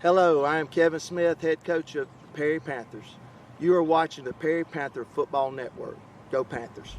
Hello, I am Kevin Smith, head coach of the Perry Panthers. You are watching the Perry Panther Football Network. Go Panthers.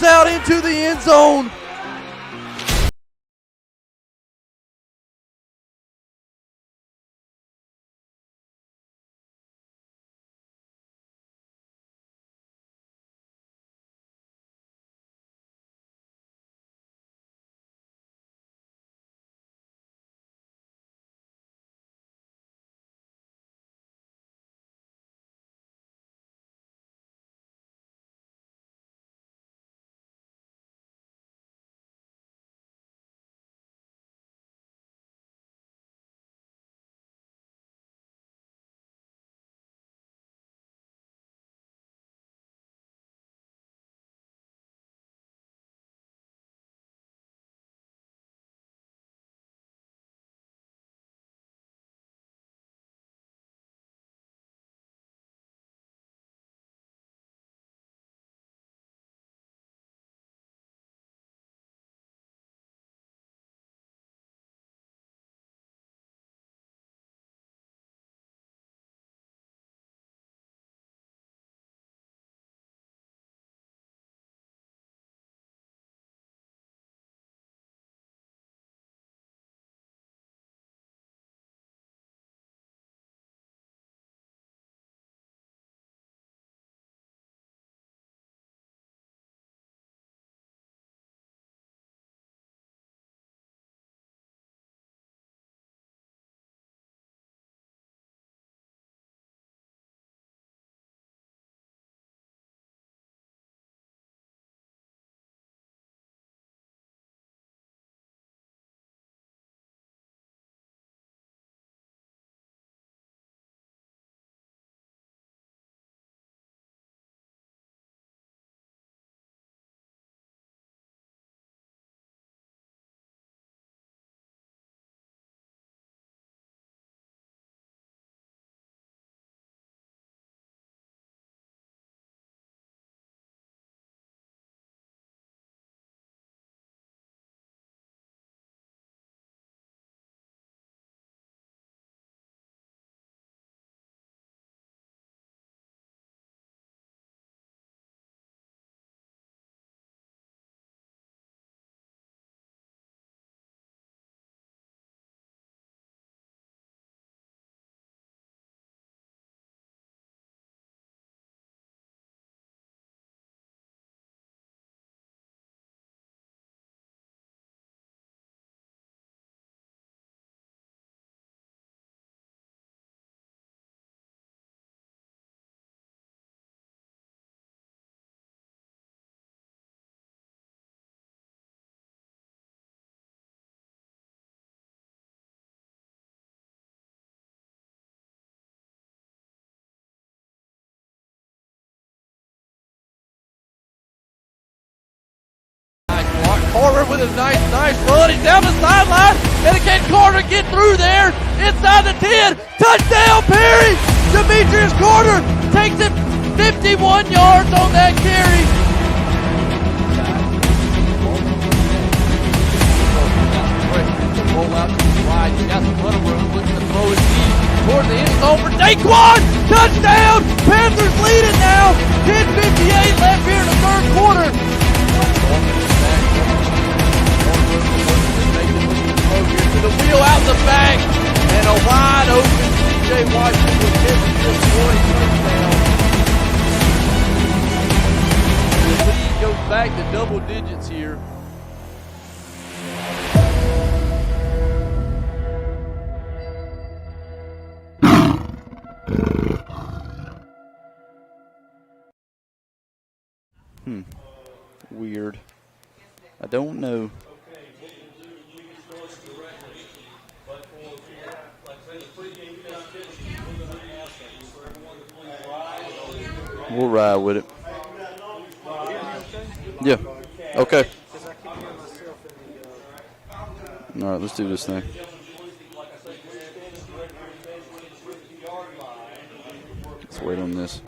goes out into the end zone. Carter with a nice run. He's down the sideline, and again Carter get through there inside the 10. Touchdown, Perry! Demetrius Carter takes it 51 yards on that carry. Roll out to the right. He's got some running room. Looking to throw his feet toward the end zone for Daquan. Touchdown! Panthers lead it now. 10:58 left here in the third quarter. To the wheel out the back, and a wide open TJ Washington with this point touchdown. The lead goes back to double digits here. Weird. I don't know. We'll ride with it. Yeah. Okay. All right, let's do this thing. Let's wait on this.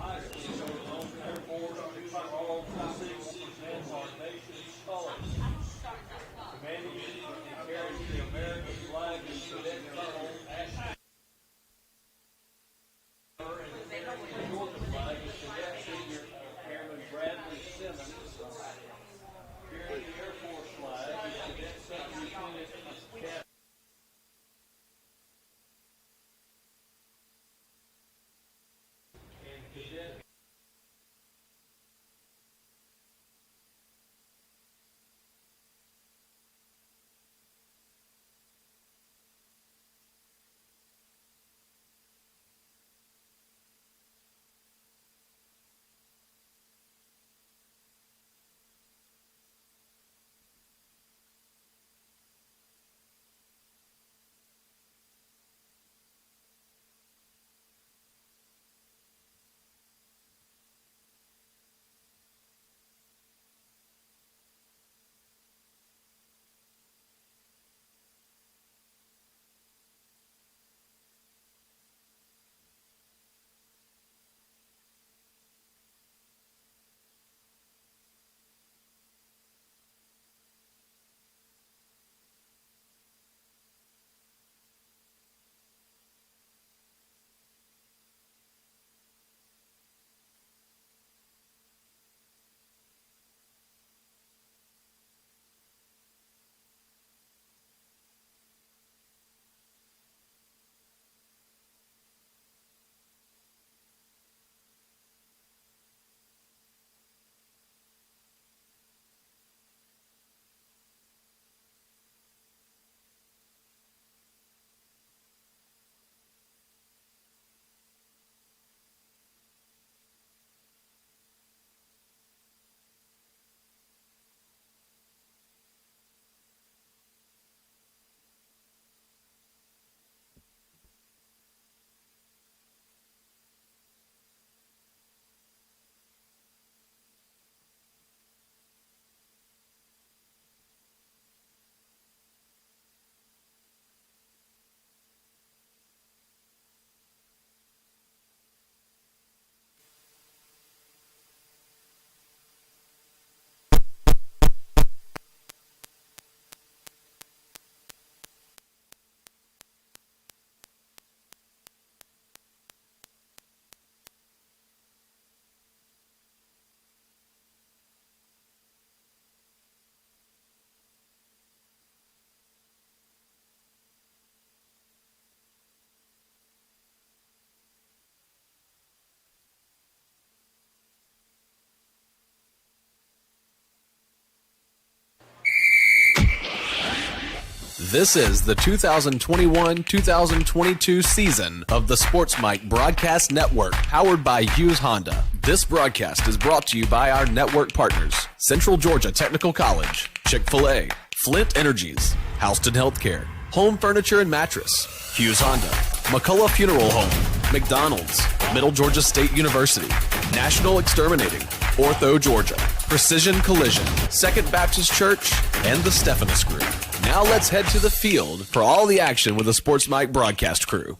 This is the 2021-2022 season of the Sports Mike Broadcast Network, powered by Hughes Honda. This broadcast is brought to you by our network partners: Central Georgia Technical College, Chick-fil-A, Flint Energies, Houston Healthcare, Home Furniture and Mattress, Hughes Honda, McCullough Funeral Home, McDonald's, Middle Georgia State University, National Exterminating, Ortho Georgia, Precision Collision, Second Baptist Church, and the Stephanus Group. Now let's head to the field for all the action with the Sports Mike broadcast crew.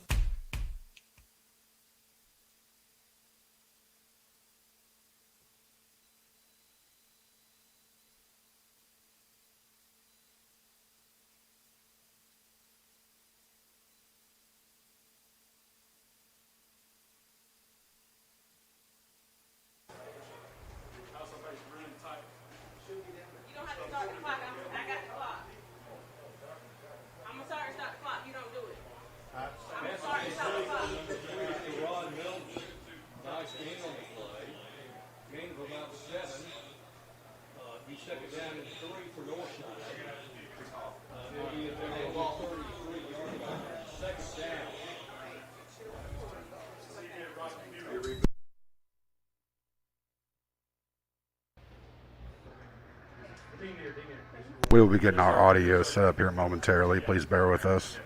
We will be getting our audio set up here momentarily. Please bear with us.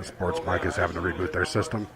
Sports Mike is having to reboot their system.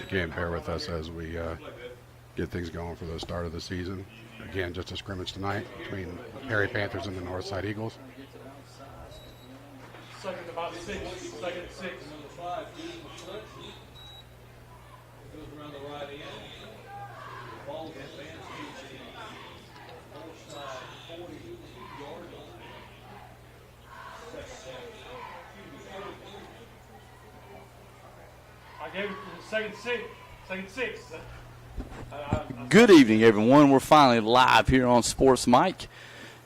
Again, bear with us as we get things going for the start of the season. Again, just a scrimmage tonight between Perry Panthers and the Northside Eagles. Second about 6. Second at 6. Goes around the right end. Ball advances to the Northside 40-yard line. I gave it second 6. Second 6. Good evening, everyone. We're finally live here on Sports Mike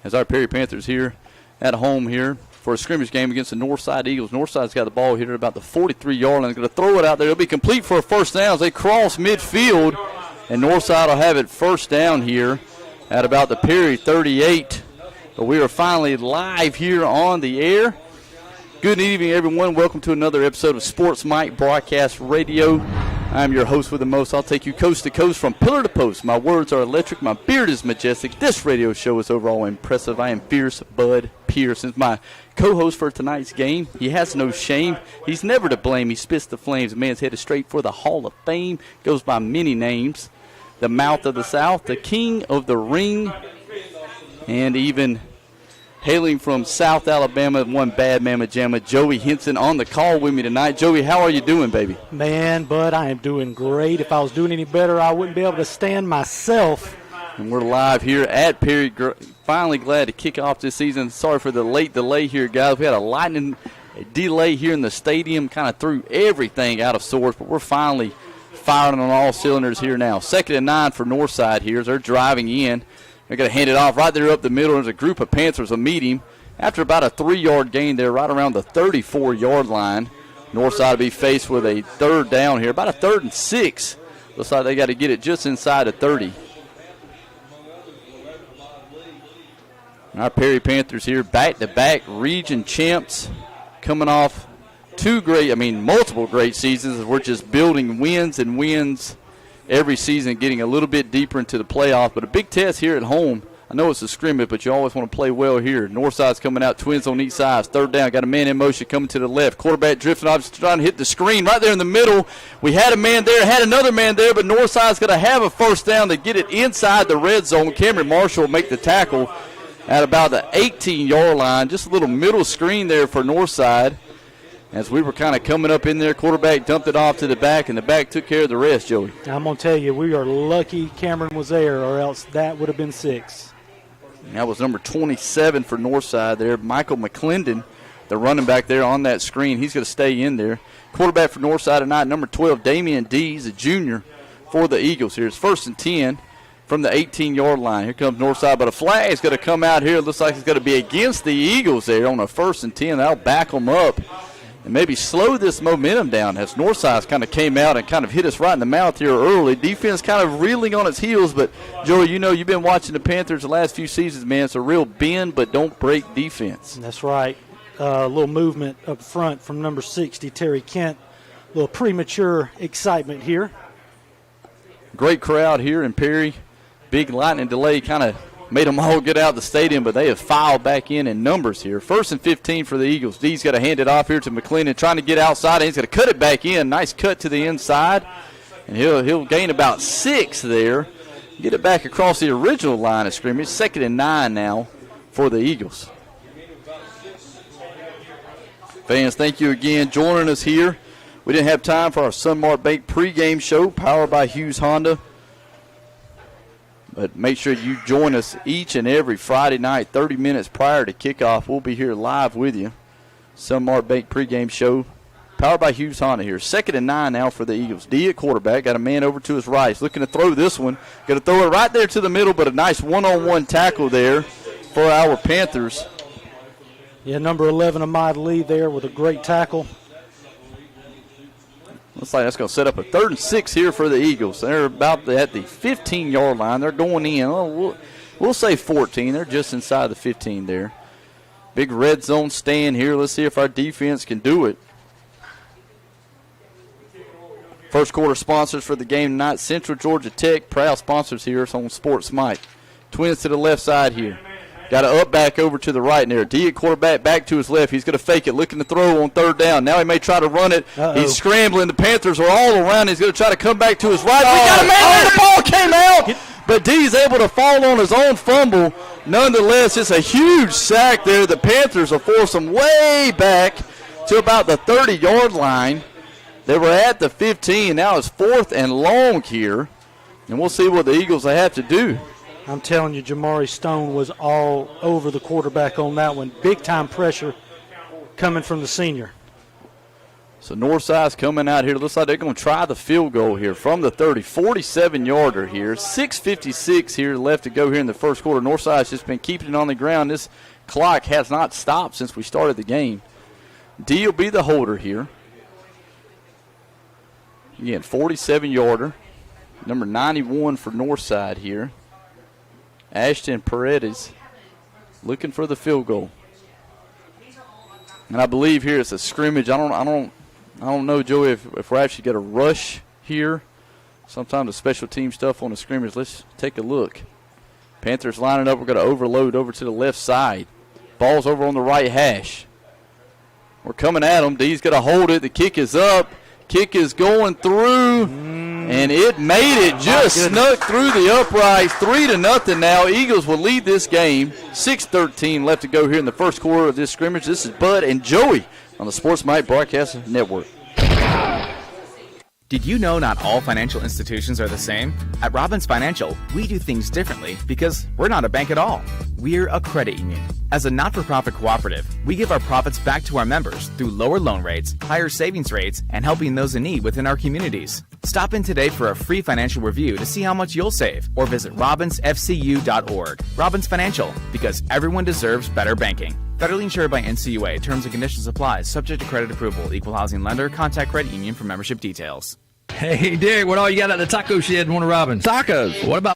as our Perry Panthers here at home here for a scrimmage game against the Northside Eagles. Northside's got the ball here at about the 43-yard line. They're going to throw it out there. It'll be complete for a first down as they cross midfield, and Northside will have it first down here at about the Perry 38. But we are finally live here on the air. Good evening, everyone. Welcome to another episode of Sports Mike Broadcast Radio. I'm your host with the most. I'll take you coast to coast from pillar to post. My words are electric. My beard is majestic. This radio show is overall impressive. I am Fierce Bud Pierce. It's my co-host for tonight's game. He has no shame. He's never to blame. He spits the flames. The man's headed straight for the Hall of Fame. Goes by many names. The Mouth of the South, the King of the Ring, and even hailing from South Alabama, one bad mamma jamma, Joey Henson on the call with me tonight. Joey, how are you doing, baby? Man, Bud, I am doing great. If I was doing any better, I wouldn't be able to stand myself. And we're live here at Perry. Finally glad to kick off this season. Sorry for the late delay here, guys. We had a lightning delay here in the stadium, kind of threw everything out of sorts, but we're finally firing on all cylinders here now. 2nd and 9 for Northside here as they're driving in. They're going to hand it off right there up the middle. There's a group of Panthers will meet him. After about a 3-yard gain there, right around the 34-yard line, Northside will be faced with a third down here, about a 3rd and 6. Looks like they got to get it just inside the 30. Our Perry Panthers here, back-to-back region champs, coming off multiple great seasons. We're just building wins and wins every season, getting a little bit deeper into the playoff. But a big test here at home. I know it's a scrimmage, but you always want to play well here. Northside's coming out, twins on each side. 3rd down, got a man in motion coming to the left. Quarterback drifting off, just trying to hit the screen right there in the middle. We had a man there, had another man there, but Northside's going to have a first down to get it inside the red zone. Cameron Marshall will make the tackle at about the 18-yard line. Just a little middle screen there for Northside. As we were kind of coming up in there, quarterback dumped it off to the back, and the back took care of the rest, Joey. I'm going to tell you, we are lucky Cameron was there, or else that would have been 6. And that was number 27 for Northside there, Michael McClendon, the running back there on that screen. He's going to stay in there. Quarterback for Northside tonight, number 12, Damian D. He's a junior for the Eagles here. It's 1st and 10 from the 18-yard line. Here comes Northside, but a flag is going to come out here. It looks like it's going to be against the Eagles there on a 1st and 10. That'll back them up and maybe slow this momentum down as Northside kind of came out and kind of hit us right in the mouth here early. Defense kind of reeling on its heels, but, Joey, you know you've been watching the Panthers the last few seasons, man. It's a real bend but don't break defense. That's right. A little movement up front from number 60, Terry Kent. A little premature excitement here. Great crowd here in Perry. Big lightning delay kind of made them all get out of the stadium, but they have filed back in numbers here. 1st and 15 for the Eagles. D's got to hand it off here to McLennan, trying to get outside, and he's going to cut it back in. Nice cut to the inside, and he'll gain about 6 there. Get it back across the original line of scrimmage. 2nd and 9 now for the Eagles. Fans, thank you again joining us here. We didn't have time for our Sunmark Bank pregame show, powered by Hughes Honda. But make sure you join us each and every Friday night, 30 minutes prior to kickoff. We'll be here live with you. Sunmark Bank pregame show, powered by Hughes Honda here. 2nd and 9 now for the Eagles. D at quarterback, got a man over to his right. He's looking to throw this one. Going to throw it right there to the middle, but a nice one-on-one tackle there for our Panthers. Yeah, number 11, Ahmad Lee there with a great tackle. Looks like that's going to set up a 3rd and 6 here for the Eagles. They're about at the 15-yard line. They're going in. Oh, we'll say 14. They're just inside the 15 there. Big red zone stand here. Let's see if our defense can do it. First quarter sponsors for the game tonight, Central Georgia Tech. Proud sponsors here on Sports Mike. Twins to the left side here. Got to up back over to the right there. D at quarterback back to his left. He's going to fake it, looking to throw on 3rd down. Now he may try to run it. He's scrambling. The Panthers are all around. He's going to try to come back to his right. We got a man there. The ball came out. But D's able to fall on his own fumble. Nonetheless, it's a huge sack there. The Panthers will force them way back to about the 30-yard line. They were at the 15. Now it's 4th and long here. And we'll see what the Eagles have to do. I'm telling you, Jamari Stone was all over the quarterback on that one. Big-time pressure coming from the senior. So Northside's coming out here. Looks like they're going to try the field goal here from the 30. 47-yarder here. 6:56 here left to go here in the first quarter. Northside's just been keeping it on the ground. This clock has not stopped since we started the game. D will be the holder here. Again, 47-yarder. Number 91 for Northside here. Ashton Paredes looking for the field goal. And I believe here it's a scrimmage. I don't know, Joey, if we're actually going to rush here. Sometimes the special team stuff on the scrimmage. Let's take a look. Panthers lining up. We're going to overload over to the left side. Ball's over on the right hash. We're coming at them. D's going to hold it. The kick is up. Kick is going through. And it made it, just snuck through the uprights. 3-0 now. Eagles will lead this game. 6:13 left to go here in the first quarter of this scrimmage. This is Bud and Joey on the Sports Mike Broadcast Network. Did you know not all financial institutions are the same? At Robbins Financial, we do things differently because we're not a bank at all. We're a credit union. As a not-for-profit cooperative, we give our profits back to our members through lower loan rates, higher savings rates, and helping those in need within our communities. Stop in today for a free financial review to see how much you'll save, or visit robbinsfcu.org. Robbins Financial, because everyone deserves better banking. Federally insured by NCUA. Terms and conditions apply. Subject to credit approval. Equal housing lender. Contact credit union for membership details. Hey, Derek, what all you got at the taco shed in Warner Robins? Tacos. What about...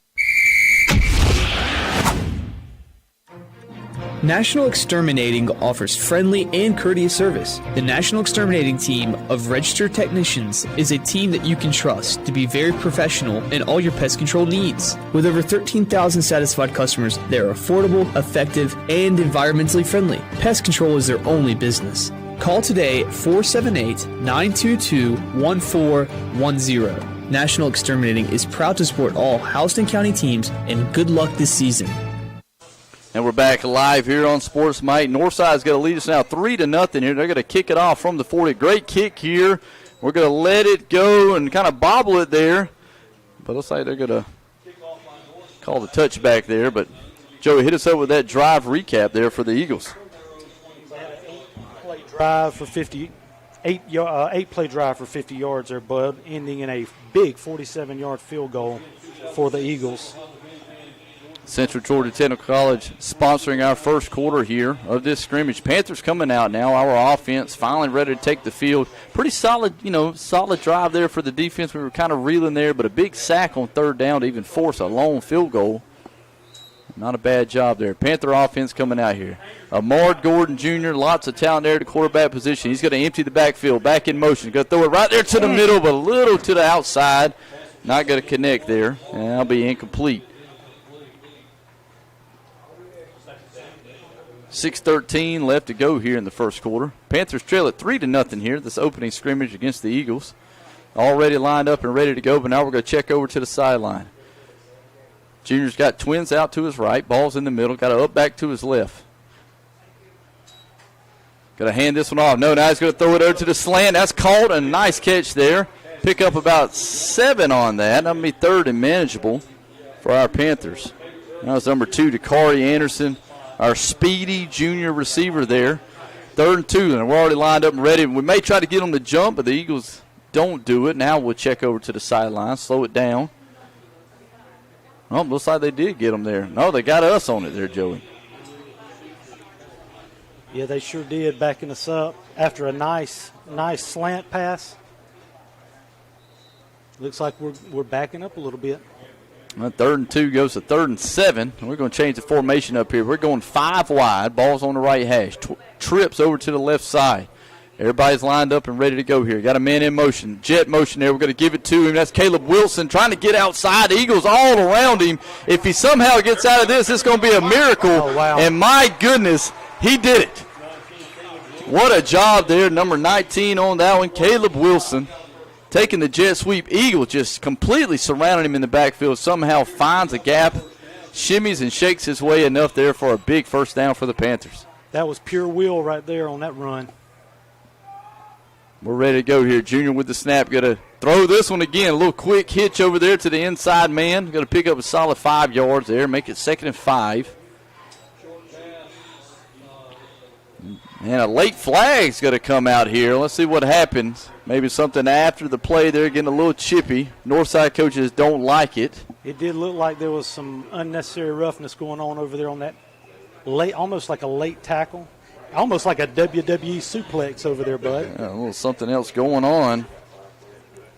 National Exterminating offers friendly and courteous service. The National Exterminating team of registered technicians is a team that you can trust to be very professional in all your pest control needs. With over 13,000 satisfied customers, they are affordable, effective, and environmentally friendly. Pest control is their only business. Call today at 478-922-1410. National Exterminating is proud to support all Houston County teams, and good luck this season. And we're back live here on Sports Mike. Northside's going to lead us now 3-0 here. They're going to kick it off from the 40. Great kick here. We're going to let it go and kind of bobble it there. But looks like they're going to call the touchback there. But Joey, hit us up with that drive recap there for the Eagles. drive for 50, eight-play drive for 50 yards there, Bud, ending in a big 47-yard field goal for the Eagles. Central Georgia Technical College sponsoring our first quarter here of this scrimmage. Panthers coming out now. Our offense finally ready to take the field. Pretty solid, solid drive there for the defense. We were kind of reeling there, but a big sack on third down to even force a long field goal. Not a bad job there. Panther offense coming out here. Amard Gordon Jr., lots of talent there at the quarterback position. He's going to empty the backfield, back in motion. He's going to throw it right there to the middle, but a little to the outside. Not going to connect there, and that'll be incomplete. 6:13 left to go here in the first quarter. Panthers trail at 3-0 here, this opening scrimmage against the Eagles. Already lined up and ready to go, but now we're going to check over to the sideline. Junior's got twins out to his right. Ball's in the middle. Got to up back to his left. Got to hand this one off. No, now he's going to throw it over to the slant. That's caught. A nice catch there. Pick up about 7 on that. That'll be third and manageable for our Panthers. That was number 2, Dakari Anderson, our speedy junior receiver there. 3rd and 2, and we're already lined up and ready. We may try to get them to jump, but the Eagles don't do it. Now we'll check over to the sideline, slow it down. Oh, looks like they did get them there. No, they got us on it there, Joey. Yeah, they sure did, backing us up after a nice slant pass. Looks like we're backing up a little bit. Well, 3rd and 2 goes to 3rd and 7. We're going to change the formation up here. We're going 5 wide. Ball's on the right hash. Trips over to the left side. Everybody's lined up and ready to go here. Got a man in motion. Jet motion there. We're going to give it to him. That's Caleb Wilson trying to get outside. Eagles all around him. If he somehow gets out of this, it's going to be a miracle. Oh, wow. And my goodness, he did it. What a job there. Number 19 on that one, Caleb Wilson. Taking the jet sweep. Eagle just completely surrounded him in the backfield. Somehow finds a gap, shimmies and shakes his way enough there for a big first down for the Panthers. That was pure will right there on that run. We're ready to go here. Junior with the snap. Got to throw this one again. A little quick hitch over there to the inside man. Got to pick up a solid 5 yards there. Make it 2nd and 5. And a late flag's going to come out here. Let's see what happens. Maybe something after the play there, getting a little chippy. Northside coaches don't like it. It did look like there was some unnecessary roughness going on over there on that late, almost like a late tackle. Almost like a WWE suplex over there, bud. Yeah, a little something else going on.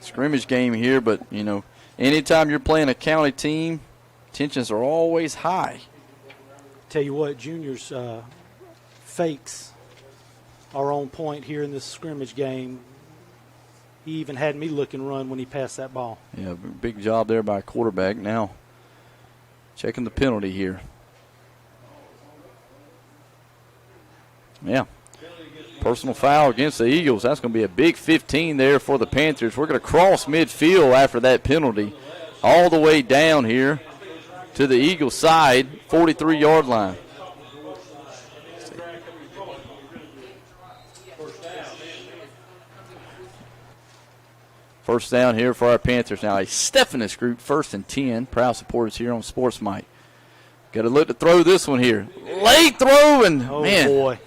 Scrimmage game here, but, anytime you're playing a county team, tensions are always high. Tell you what, Junior's fakes are on point here in this scrimmage game. He even had me look and run when he passed that ball. Yeah, big job there by quarterback. Now checking the penalty here. Yeah. Personal foul against the Eagles. That's going to be a big 15 there for the Panthers. We're going to cross midfield after that penalty all the way down here to the Eagles side, 43-yard line. First down here for our Panthers. Now a Stephanus group, 1st and 10. Proud supporters here on Sports Mike. Got to look to throw this one here. Late throw, and man, boy,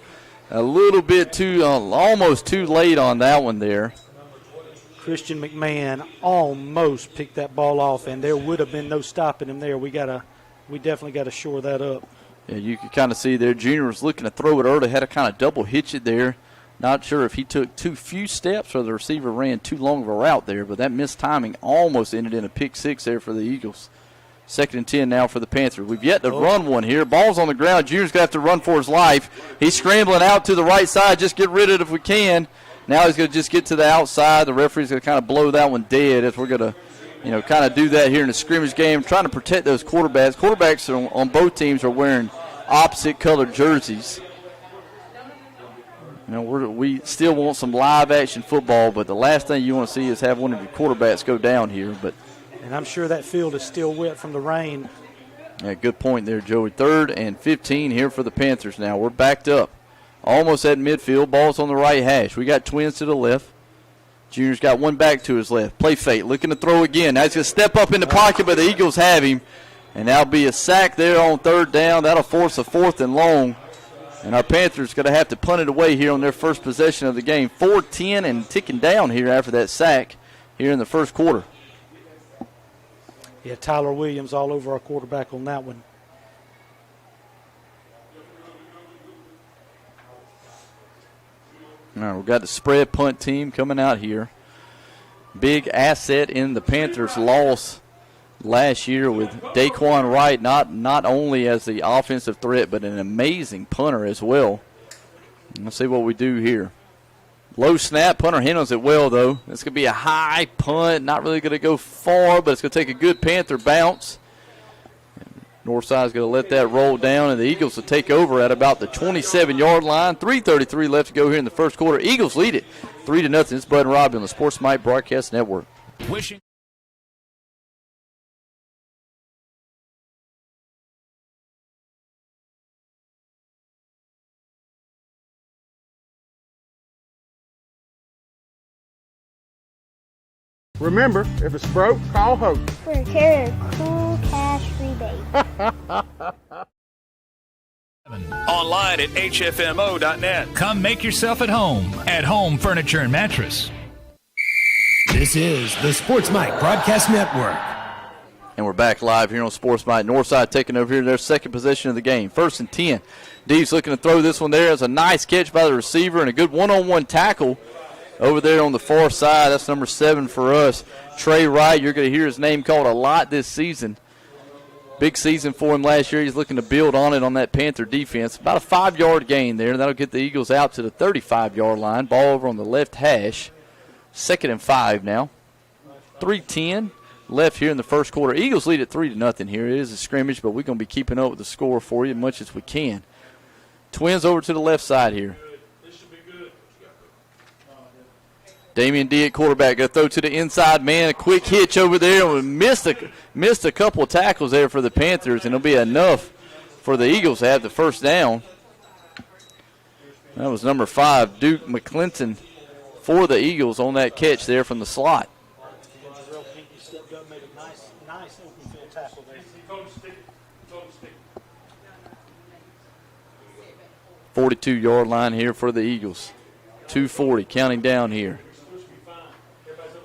a little bit too, almost too late on that one there. Christian McMahon almost picked that ball off, and there would have been no stopping him there. We definitely got to shore that up. Yeah, you can kind of see there. Junior was looking to throw it early, had to kind of double hitch it there. Not sure if he took too few steps or the receiver ran too long of a route there, but that missed timing almost ended in a pick 6 there for the Eagles. 2nd and 10 now for the Panthers. We've yet to run one here. Ball's on the ground. Junior's going to have to run for his life. He's scrambling out to the right side. Just get rid of it if we can. Now he's going to just get to the outside. The referee's going to kind of blow that one dead as we're going to, kind of do that here in the scrimmage game, trying to protect those quarterbacks. Quarterbacks on both teams are wearing opposite colored jerseys. We still want some live action football, but the last thing you want to see is have one of your quarterbacks go down here. And I'm sure that field is still wet from the rain. Yeah, good point there, Joey. 3rd and 15 here for the Panthers now. We're backed up. Almost at midfield. Ball's on the right hash. We got twins to the left. Junior's got one back to his left. Play fake. Looking to throw again. Now he's going to step up in the pocket, but the Eagles have him. And that'll be a sack there on 3rd down. That'll force a 4th and long And our Panthers going to have to punt it away here on their first possession of the game. 4-10 and ticking down here after that sack here in the first quarter. Yeah, Tyler Williams all over our quarterback on that one. All right, we've got the spread punt team coming out here. Big asset in the Panthers' loss last year with Daquan Wright, not only as the offensive threat, but an amazing punter as well. Let's see what we do here. Low snap, punter handles it well, though. It's going to be a high punt, not really going to go far, but it's going to take a good Panther bounce. Northside's going to let that roll down, and the Eagles will take over at about the 27-yard line. 3:33 left to go here in the first quarter. Eagles lead it 3-0. It's Bud and Robbie on the Sports Mike Broadcast Network. Wishing. Remember, if it's broke, call Hope. For a carry a cool cash rebate. Online at hfmo.net. Come make yourself at home furniture and mattress. This is the Sports Mike Broadcast Network. And we're back live here on Sports Mike. Northside taking over here their second possession of the game. 1st and 10. Dee's looking to throw this one there. It's a nice catch by the receiver and a good one-on-one tackle over there on the far side. That's number 7 for us. Trey Wright, you're going to hear his name called a lot this season. Big season for him last year. He's looking to build on it on that Panther defense. About a 5-yard gain there. That'll get the Eagles out to the 35-yard line. Ball over on the left hash. 2nd and 5 now. 3:10 left here in the first quarter. Eagles lead at 3-0 here. It is a scrimmage, but we're going to be keeping up with the score for you as much as we can. Twins over to the left side here. Damian D at quarterback. Going to throw to the inside man. A quick hitch over there. We missed a couple of tackles there for the Panthers, and it'll be enough for the Eagles to have the first down. That was number 5, Duke McClinton, for the Eagles on that catch there from the slot. 42-yard line here for the Eagles. 2:40 counting down here.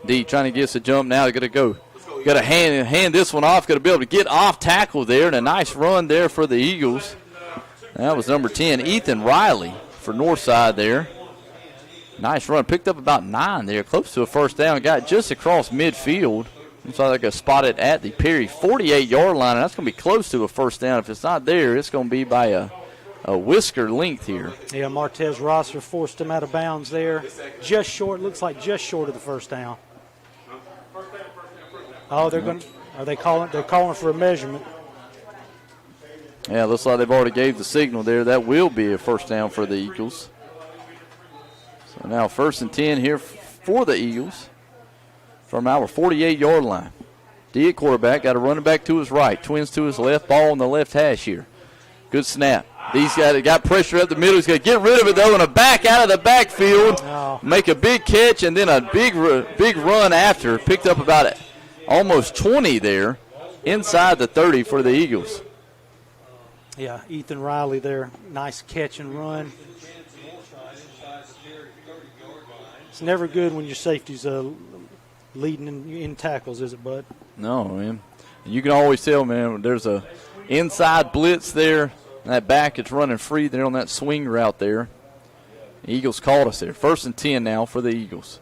D trying to get us a jump now. They're going to go. Got to hand this one off. Going to be able to get off tackle there. And a nice run there for the Eagles. That was number 10, Ethan Riley for Northside there. Nice run. Picked up about 9 there. Close to a first down. Got just across midfield. Looks like they spot it at the Perry 48-yard line. And that's going to be close to a first down. If it's not there, it's going to be by a whisker length here. Yeah, Martez Rosser forced him out of bounds there. Just short. Looks like just short of the first down. Oh, they're calling for a measurement. Yeah, looks like they've already gave the signal there. That will be a first down for the Eagles. So now 1st and 10 here for the Eagles from our 48-yard line. D at quarterback, got a running back to his right. Twins to his left, ball on the left hash here. Good snap. These guys got pressure up the middle. He's going to get rid of it, though, and a back out of the backfield. Oh. Make a big catch, and then a big run after. Picked up about almost 20 there inside the 30 for the Eagles. Yeah, Ethan Riley there. Nice catch and run. It's never good when your safety's leading in tackles, is it, Bud? No, man. You can always tell, man, there's a inside blitz there. That back is running free there on that swing route there. The Eagles called us there. 1st and 10 now for the Eagles.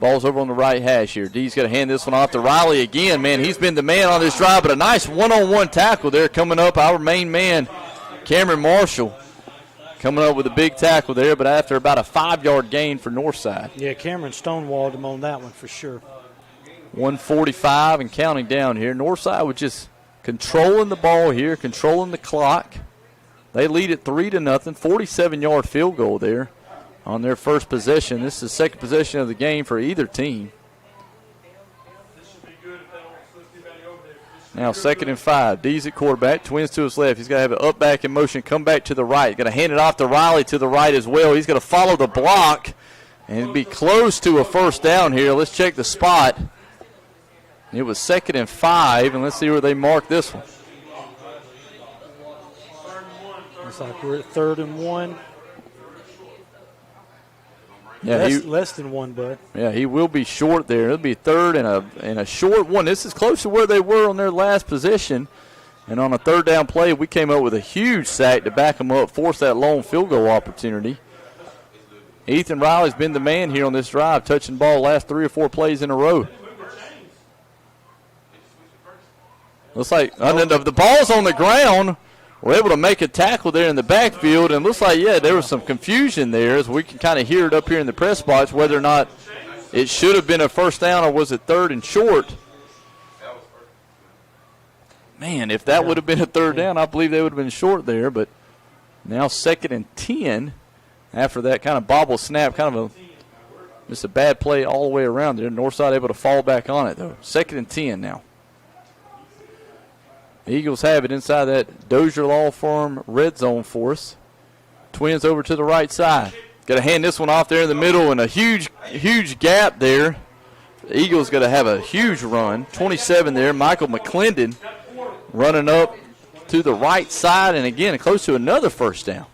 Ball's over on the right hash here. D's got to hand this one off to Riley again. Man, he's been the man on this drive, but a nice one-on-one tackle there coming up. Our main man, Cameron Marshall, coming up with a big tackle there, but after about a 5-yard gain for Northside. Yeah, Cameron stonewalled him on that one for sure. 1:45 and counting down here. Northside was just controlling the ball here, controlling the clock. They lead at 3-0. 47-yard field goal there on their first possession. This is the second possession of the game for either team. Now 2nd and 5. D's at quarterback. Twins to his left. He's got to have it up back in motion, come back to the right. Got to hand it off to Riley to the right as well. He's going to follow the block and be close to a first down here. Let's check the spot. It was 2nd and 5, and let's see where they mark this one. Looks like we're at 3rd and 1. Yeah, less than 1, bud. Yeah, he will be short there. It'll be 3rd and a short one. This is close to where they were on their last possession. And on a 3rd down play, we came up with a huge sack to back them up, force that long field goal opportunity. Ethan Riley's been the man here on this drive, touching the ball last 3 or 4 plays in a row. Looks like the ball's on the ground. We're able to make a tackle there in the backfield, and looks like, there was some confusion there as we can kind of hear it up here in the press box whether or not it should have been a 1st down or was it 3rd and short. Man, if that would have been a 3rd down, I believe they would have been short there, but now 2nd and 10 after that kind of bobble snap, just a bad play all the way around there. Northside able to fall back on it, though. 2nd and 10 now. The Eagles have it inside that Dozier Law Firm red zone for us. Twins over to the right side. Got to hand this one off there in the middle, and a huge gap there. The Eagles got to have a huge run. 27 there. Michael McClendon running up to the right side, and again, close to another 1st down.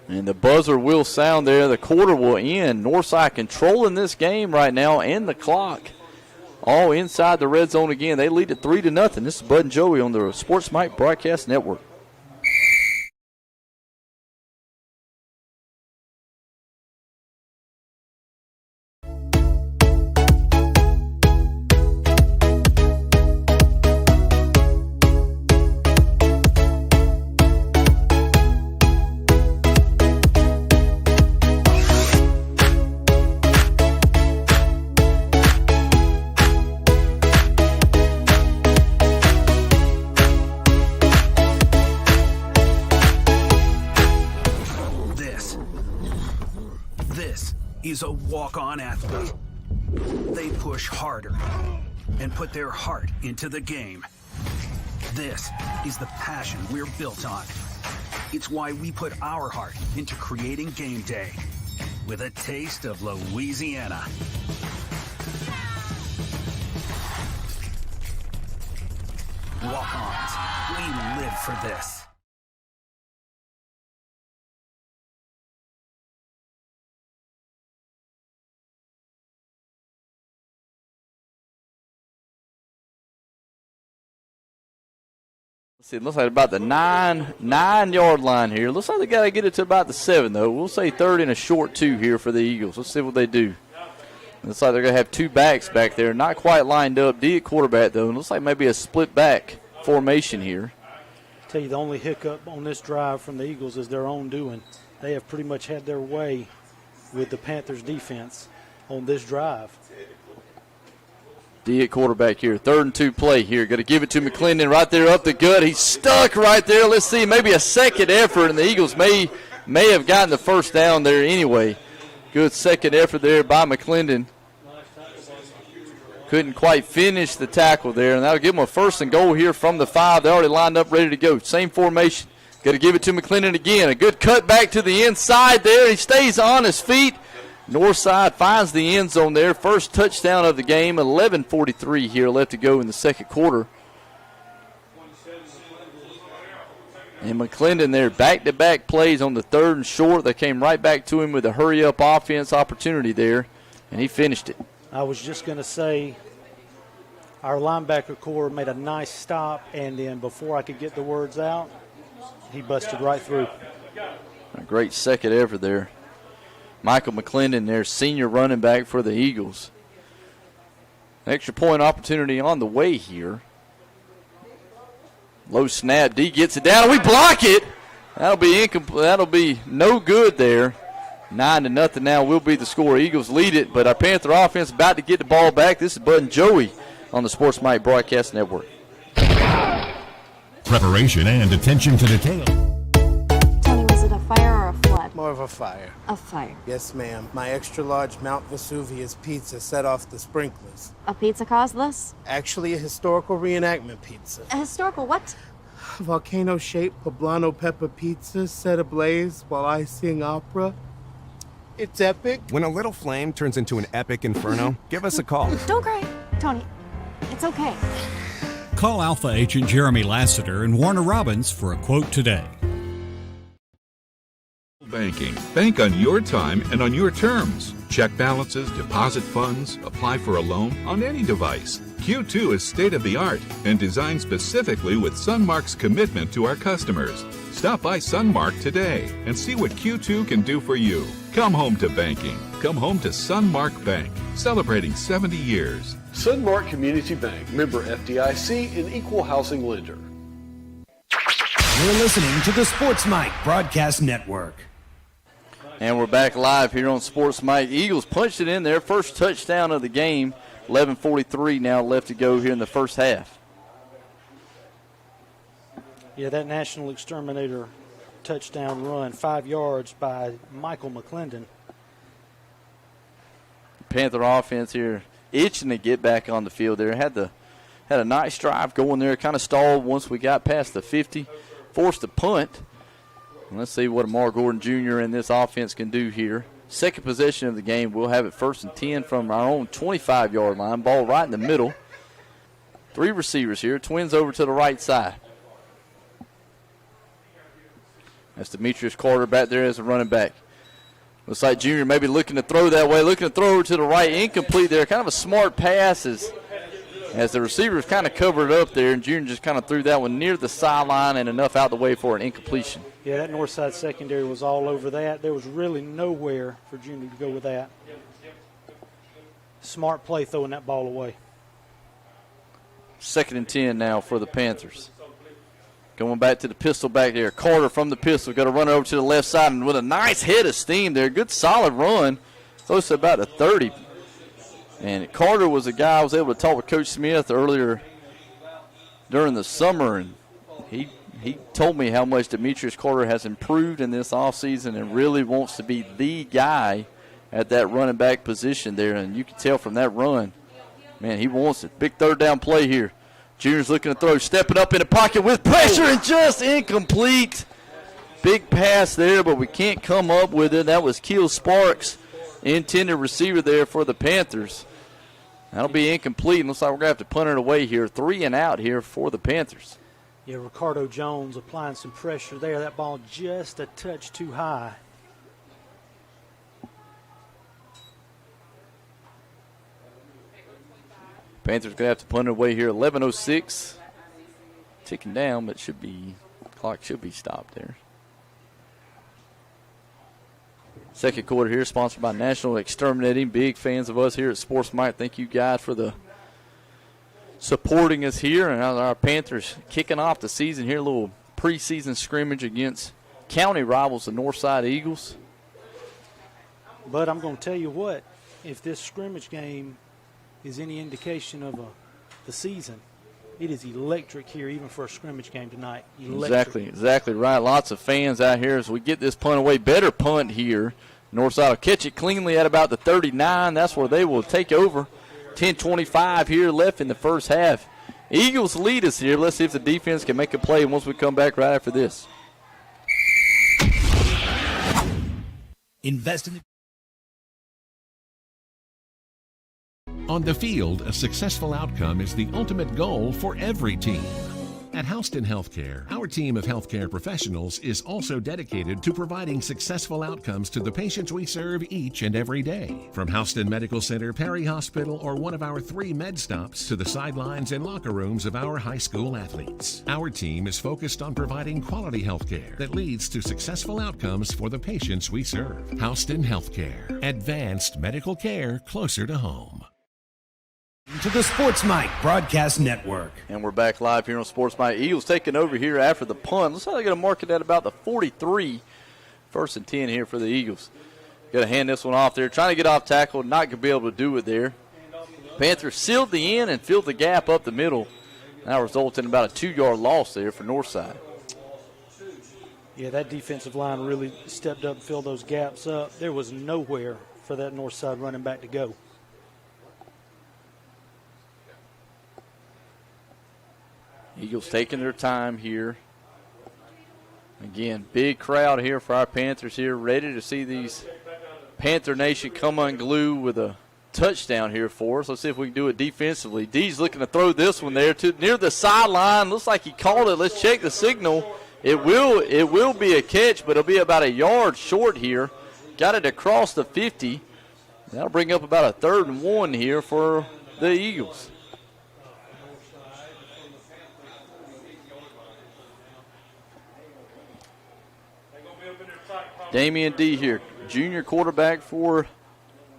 And the buzzer will sound there. The quarter will end. Northside controlling this game right now and the clock. All inside the red zone again. They lead it 3-0. This is Bud and Joey on the Sports Mike Broadcast Network. Is a walk-on athlete. They push harder and put their heart into the game. This is the passion we're built on. It's why we put our heart into creating game day with a taste of Louisiana. Walk-ons, we live for this. It looks like about the nine-yard line here. Looks like they got to get it to about the 7, though. We'll say 3rd and a short 2 here for the Eagles. Let's see what they do. Looks like they're going to have 2 backs back there. Not quite lined up. D at quarterback, though. And looks like maybe a split-back formation here. I tell you, the only hiccup on this drive from the Eagles is their own doing. They have pretty much had their way with the Panthers' defense on this drive. D at quarterback here. 3rd and 2 play here. Got to give it to McClendon right there up the gut. He's stuck right there. Let's see, maybe a second effort, and the Eagles may have gotten the 1st down there anyway. Good second effort there by McClendon. Couldn't quite finish the tackle there, and that'll give them a 1st and goal here from the 5. They're already lined up, ready to go. Same formation. Got to give it to McClendon again. A good cut back to the inside there. He stays on his feet. Northside finds the end zone there. First touchdown of the game. 11:43 here left to go in the 2nd quarter. And McClendon there, back-to-back plays on the 3rd and short. They came right back to him with a hurry-up offense opportunity there, and he finished it. I was just going to say our linebacker core made a nice stop, and then before I could get the words out, he busted right through. A great second effort there. Michael McClendon there, senior running back for the Eagles. Extra point opportunity on the way here. Low snap. D gets it down, and we block it. That'll be incomplete. That'll be no good there. 9-0 now will be the score. Eagles lead it, but our Panther offense about to get the ball back. This is Bud and Joey on the Sports Mike Broadcast Network. Preparation and attention to detail. Tony, was it a fire or a flood? More of a fire. A fire. Yes, ma'am. My extra-large Mount Vesuvius pizza set off the sprinklers. A pizza caused this? Actually, a historical reenactment pizza. A historical what? Volcano-shaped poblano pepper pizza set ablaze while I sing opera. It's epic. When a little flame turns into an epic inferno, give us a call. Don't cry, Tony. It's okay. Call Alpha Agent Jeremy Lassiter and Warner Robbins for a quote today. Banking. Bank on your time and on your terms. Check balances, deposit funds, apply for a loan on any device. Q2 is state-of-the-art and designed specifically with Sunmark's commitment to our customers. Stop by Sunmark today and see what Q2 can do for you. Come home to banking. Come home to Sunmark Bank, celebrating 70 years. Sunmark Community Bank, member FDIC, and equal housing lender. You're listening to the Sports Mike Broadcast Network. And we're back live here on Sports Mike. Eagles punched it in there. First touchdown of the game. 11:43 now left to go here in the first half. Yeah, that National Exterminator touchdown run, 5 yards by Michael McClendon. Panther offense here itching to get back on the field there. Had a nice drive going there. Kind of stalled once we got past the 50. Forced a punt. And let's see what Amar Gordon Jr. and this offense can do here. Second possession of the game. We'll have it 1st and 10 from our own 25-yard line. Ball right in the middle. 3 receivers here. Twins over to the right side. That's Demetrius Carter back there as a running back. Looks like Junior maybe looking to throw that way. Looking to throw over to the right. Incomplete there. Kind of a smart pass as the receivers kind of covered up there. And Junior just kind of threw that one near the sideline and enough out the way for an incompletion. Yeah, that Northside secondary was all over that. There was really nowhere for Junior to go with that. Smart play throwing that ball away. 2nd and 10 now for the Panthers. Going back to the pistol back there. Carter from the pistol. Got to run over to the left side and with a nice head of steam there. Good solid run. Close to about a 30. And Carter was a guy I was able to talk with Coach Smith earlier during the summer. And he told me how much Demetrius Carter has improved in this offseason and really wants to be the guy at that running back position there. And you can tell from that run, man, he wants it. Big 3rd down play here. Junior's looking to throw, stepping up in the pocket with pressure and just incomplete. Big pass there, but we can't come up with it. That was Keel Sparks, intended receiver there for the Panthers. That'll be incomplete. Looks like we're going to have to punt it away here. 3 and out here for the Panthers. Yeah, Ricardo Jones applying some pressure there. That ball just a touch too high. Panthers going to have to punt it away here. 11:06. Ticking down, but clock should be stopped there. Second quarter here, sponsored by National Exterminating. Big fans of us here at Sports Mike. Thank you guys for supporting us here. And our Panthers kicking off the season here. A little preseason scrimmage against county rivals, the Northside Eagles. But I'm going to tell you what, if this scrimmage game is any indication of the season, it is electric here, even for a scrimmage game tonight. Electric. Exactly right. Lots of fans out here as we get this punt away. Better punt here. Northside will catch it cleanly at about the 39. That's where they will take over. 10:25 here left in the first half. Eagles lead us here. Let's see if the defense can make a play once we come back right after this. Invest in the On the field, a successful outcome is the ultimate goal for every team. At Houston Healthcare, our team of healthcare professionals is also dedicated to providing successful outcomes to the patients we serve each and every day. From Houston Medical Center, Perry Hospital, or one of our 3 med stops to the sidelines and locker rooms of our high school athletes, our team is focused on providing quality healthcare that leads to successful outcomes for the patients we serve. Houston Healthcare, advanced medical care closer to home. To the Sports Mike Broadcast Network. And we're back live here on Sports Mike. Eagles taking over here after the punt. Looks like they're going to mark it at about the 43. 1st and 10 here for the Eagles. Got to hand this one off there. Trying to get off tackle. Not going to be able to do it there. Panthers sealed the end and filled the gap up the middle. That resulted in about a 2-yard loss there for Northside. Yeah, that defensive line really stepped up and filled those gaps up. There was nowhere for that Northside running back to go. Eagles taking their time here. Again, big crowd here for our Panthers here, ready to see these Panther Nation come unglued with a touchdown here for us. Let's see if we can do it defensively. D's looking to throw this one there to near the sideline. Looks like he called it. Let's check the signal. It will be a catch, but it'll be about a yard short here. Got it across the 50. That'll bring up about a 3rd and 1 here for the Eagles. Damian D here, junior quarterback for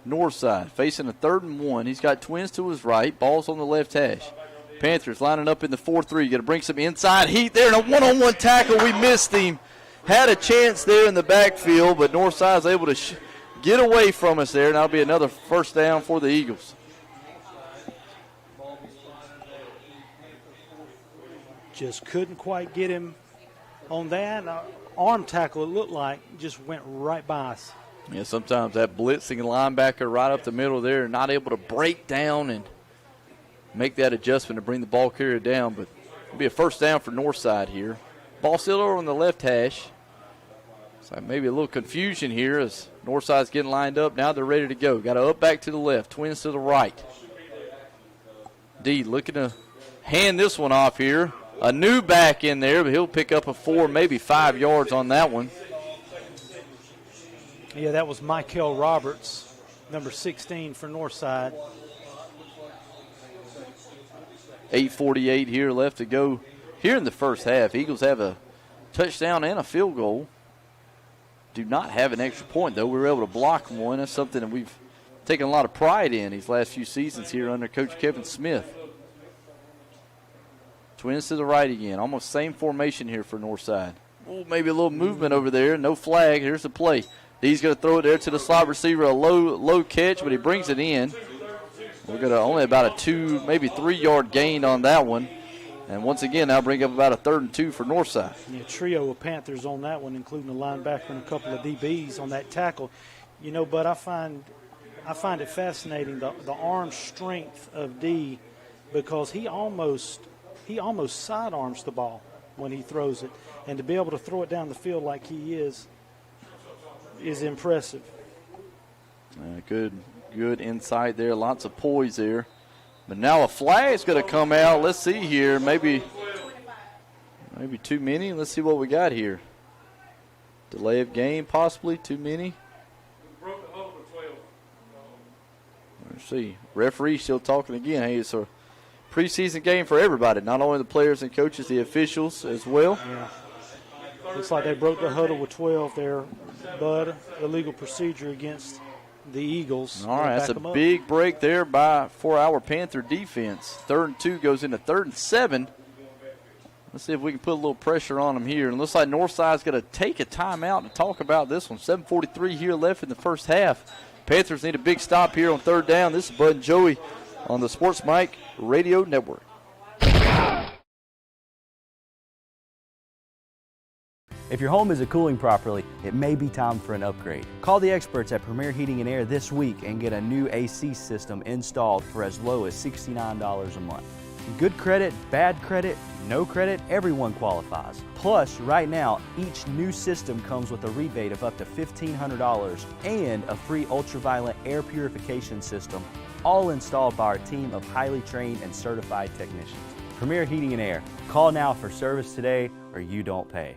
Northside, facing a 3rd and 1. He's got twins to his right. Ball's on the left hash. Panthers lining up in the 4-3. Going to bring some inside heat there. And a one-on-one tackle. We missed him. Had a chance there in the backfield, but Northside's able to get away from us there. And that'll be another first down for the Eagles. Just couldn't quite get him on that. Arm tackle, it looked like, just went right by us. Yeah, sometimes that blitzing linebacker right up the middle there, not able to break down and make that adjustment to bring the ball carrier down, but it'll be a first down for Northside here. Ball still over on the left hash. So maybe a little confusion here as Northside's getting lined up. Now they're ready to go. Got to up back to the left, twins to the right. D looking to hand this one off here. A new back in there, but he'll pick up a 4, maybe 5 yards on that one. Yeah, that was Michael Roberts, number 16 for Northside. 8:48 here left to go here in the first half. Eagles have a touchdown and a field goal. Do not have an extra point, though. We were able to block one. That's something that we've taken a lot of pride in these last few seasons here under Coach Kevin Smith. Twins to the right again. Almost same formation here for Northside. Oh, maybe a little movement over there. No flag. Here's the play. He's going to throw it there to the slot receiver. A low catch, but he brings it in. We're going to only about a 2, maybe 3-yard gain on that one. And once again, that'll bring up about a 3rd and 2 for Northside. Yeah, trio of Panthers on that one, including a linebacker and a couple of DBs on that tackle. You know, but I find it fascinating, the arm strength of D, because he almost sidearms the ball when he throws it. And to be able to throw it down the field like he is impressive. Good insight there. Lots of poise there. But now a flag's going to come out. Let's see here. Maybe too many. Let's see what we got here. Delay of game possibly. Too many. Let's see. Referee still talking again. Hey, it's a preseason game for everybody. Not only the players and coaches, the officials as well. Yeah. Looks like they broke the huddle with 12 there, Bud. Illegal procedure against the Eagles. All right, that's a big break there for our Panther defense. 3rd and 2 goes into 3rd and 7. Let's see if we can put a little pressure on them here. And it looks like Northside's going to take a timeout to talk about this one. 7:43 here left in the first half. Panthers need a big stop here on 3rd down. This is Bud and Joey on the Sports Mike Radio Network. If your home isn't cooling properly, it may be time for an upgrade. Call the experts at Premier Heating and Air this week and get a new AC system installed for as low as $69 a month. Good credit, bad credit, no credit, everyone qualifies. Plus, right now, each new system comes with a rebate of up to $1,500 and a free ultraviolet air purification system, all installed by our team of highly trained and certified technicians. Premier Heating and Air. Call now for service today or you don't pay.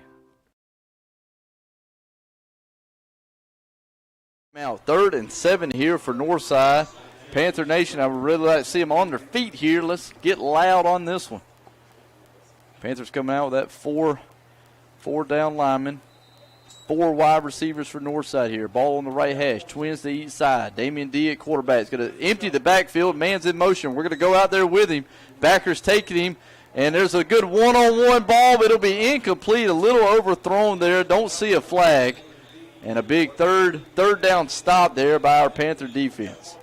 Now 3rd and 7 here for Northside. Panther Nation, I would really like to see them on their feet here. Let's get loud on this one. Panthers coming out with that four down linemen. 4 wide receivers for Northside here. Ball on the right hash. Twins to each side. Damian D at quarterback is going to empty the backfield. Man's in motion. We're going to go out there with him. Backer's taking him. And there's a good one-on-one ball, but it'll be incomplete. A little overthrown there. Don't see a flag. And a big third down stop there by our Panther defense.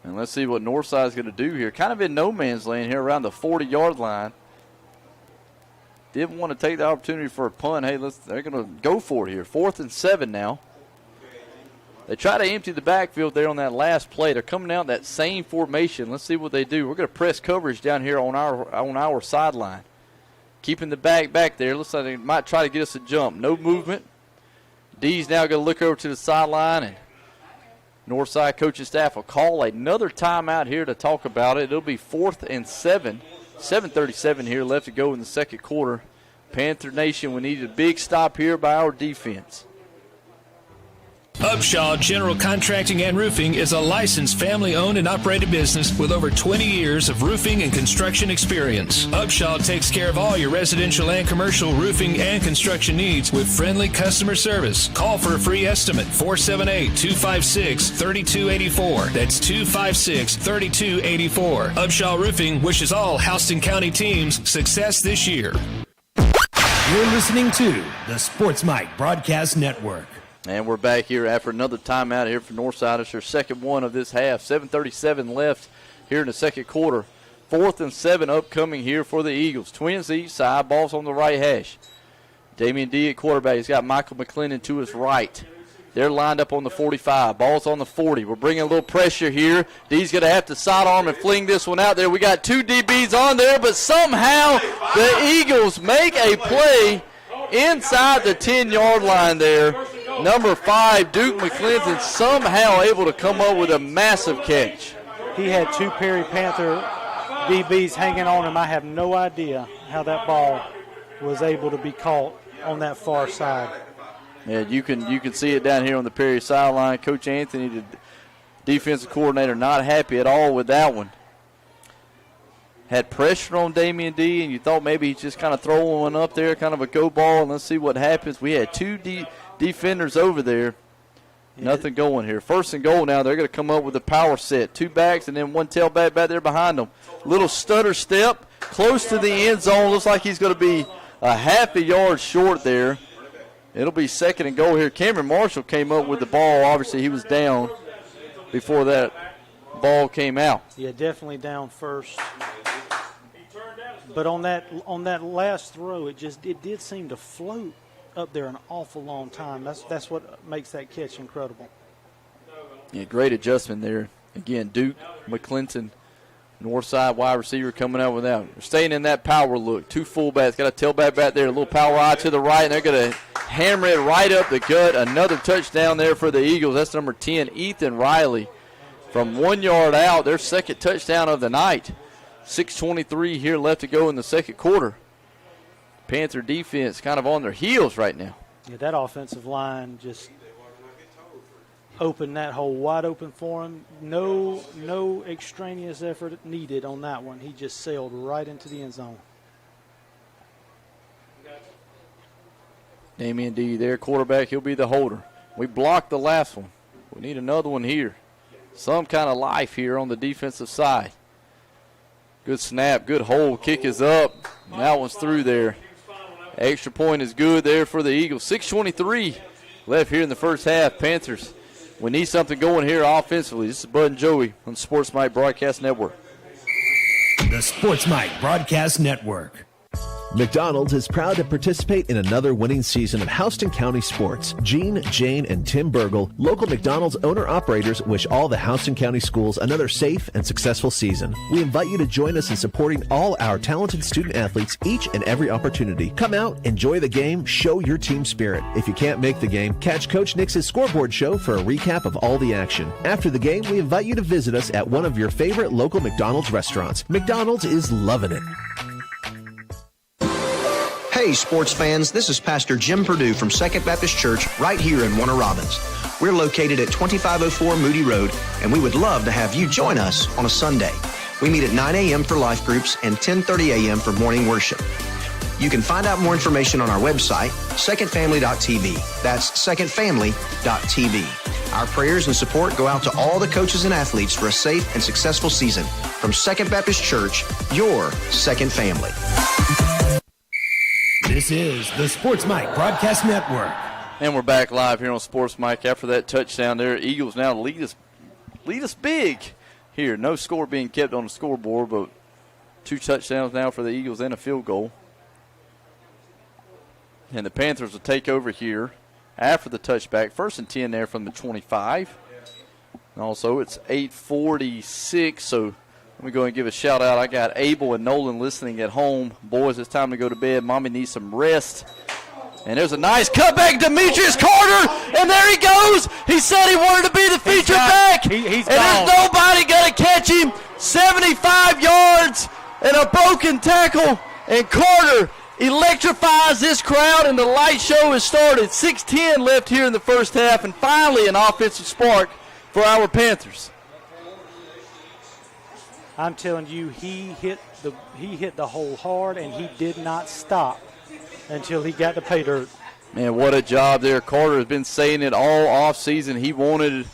And let's see what Northside's going to do here. Kind of in no man's land here around the 40-yard line. Didn't want to take the opportunity for a punt. Hey, they're going to go for it here. 4th and 7 now. They try to empty the backfield there on that last play. They're coming out that same formation. Let's see what they do. We're going to press coverage down here on our sideline. keeping the back there. Looks like they might try to get us a jump. No movement. D's now going to look over to the sideline, and Northside coaching staff will call another timeout here to talk about it. It'll be 4th and 7. 7:37 here left to go in the second quarter. Panther Nation, we need a big stop here by our defense. Upshaw General Contracting and Roofing is a licensed family-owned and operated business with over 20 years of roofing and construction experience. Upshaw takes care of all your residential and commercial roofing and construction needs with friendly customer service. Call for a free estimate, 478-256-3284. That's 256-3284. Upshaw Roofing wishes all Houston County teams success this year. You're listening to the Sports Mike Broadcast Network. And we're back here after another timeout here for Northside. It's their second one of this half. 7:37 left here in the second quarter. 4th and 7 upcoming here for the Eagles. Twins each side, balls on the right hash. Damian D at quarterback. He's got Michael McClendon to his right. They're lined up on the 45. Ball's on the 40. We're bringing a little pressure here. D's going to have to sidearm and fling this one out there. We got 2 DBs on there, but somehow the Eagles make a play inside the 10-yard line there. Number 5, Duke McClinton, somehow able to come up with a massive catch. He had 2 Perry Panther DBs hanging on him. I have no idea how that ball was able to be caught on that far side. Yeah, you can see it down here on the Perry sideline. Coach Anthony, the defensive coordinator, not happy at all with that one. Had pressure on Damian D, and you thought maybe he's just kind of throwing one up there, kind of a go ball, and let's see what happens. We had 2 defenders over there. Yeah. Nothing going here. 1st and goal now. They're going to come up with a power set. 2 backs and then 1 tailback back there behind them. Little stutter step close to the end zone. Looks like he's going to be a half a yard short there. It'll be 2nd and goal here. Cameron Marshall came up with the ball. Obviously, he was down before that ball came out. Yeah, definitely down first. But on that last throw, it did seem to float up there an awful long time. That's what makes that catch incredible. Yeah, great adjustment there. Again, Duke McClinton, Northside wide receiver coming out with that. They're staying in that power look. 2 fullbacks, got a tailback back there, a little power eye to the right, and they're going to hammer it right up the gut. Another touchdown there for the Eagles. That's number 10, Ethan Riley. From 1 yard out, their second touchdown of the night. 6:23 here left to go in the second quarter. Panther defense kind of on their heels right now. Yeah, that offensive line just opened that hole wide open for him. No extraneous effort needed on that one. He just sailed right into the end zone. Damian D there, quarterback. He'll be the holder. We blocked the last one. We need another one here. Some kind of life here on the defensive side. Good snap, good hold. Kick is up. That one's through there. Extra point is good there for the Eagles. 6:23 left here in the first half. Panthers, we need something going here offensively. This is Bud and Joey on the Sports Mike Broadcast Network. The Sports Mike Broadcast Network. McDonald's is proud to participate in another winning season of Houston County sports. Gene, Jane, and Tim Burgle, local McDonald's owner-operators, wish all the Houston County schools another safe and successful season. We invite you to join us in supporting all our talented student athletes each and every opportunity. Come out, enjoy the game, show your team spirit. If you can't make the game, catch Coach Nick's scoreboard show for a recap of all the action. After the game, we invite you to visit us at one of your favorite local McDonald's restaurants. McDonald's is loving it. Hey, sports fans, this is Pastor Jim Perdue from Second Baptist Church right here in Warner Robins. We're located at 2504 Moody Road, and we would love to have you join us on a Sunday. We meet at 9 a.m. for life groups and 10:30 a.m. for morning worship. You can find out more information on our website, secondfamily.tv. That's secondfamily.tv. Our prayers and support go out to all the coaches and athletes for a safe and successful season. From Second Baptist Church, your second family. This is the Sports Mike Broadcast Network. And we're back live here on Sports Mike after that touchdown there. Eagles now lead us big here. No score being kept on the scoreboard, but 2 touchdowns now for the Eagles and a field goal. And the Panthers will take over here after the touchback. 1st and 10 there from the 25. And also, it's 8:46, so Let me go and give a shout out. I got Abel and Nolan listening at home. Boys, it's time to go to bed. Mommy needs some rest. And there's a nice cutback. Demetrius Carter, and there he goes. He said he wanted to be the feature back. He's and gone. There's nobody going to catch him. 75 yards and a broken tackle. And Carter electrifies this crowd, and the light show has started. 6:10 left here in the first half, and finally an offensive spark for our Panthers. I'm telling you, he hit the hole hard, and he did not stop until he got to pay dirt. Man, what a job there. Carter has been saying it all offseason. He wanted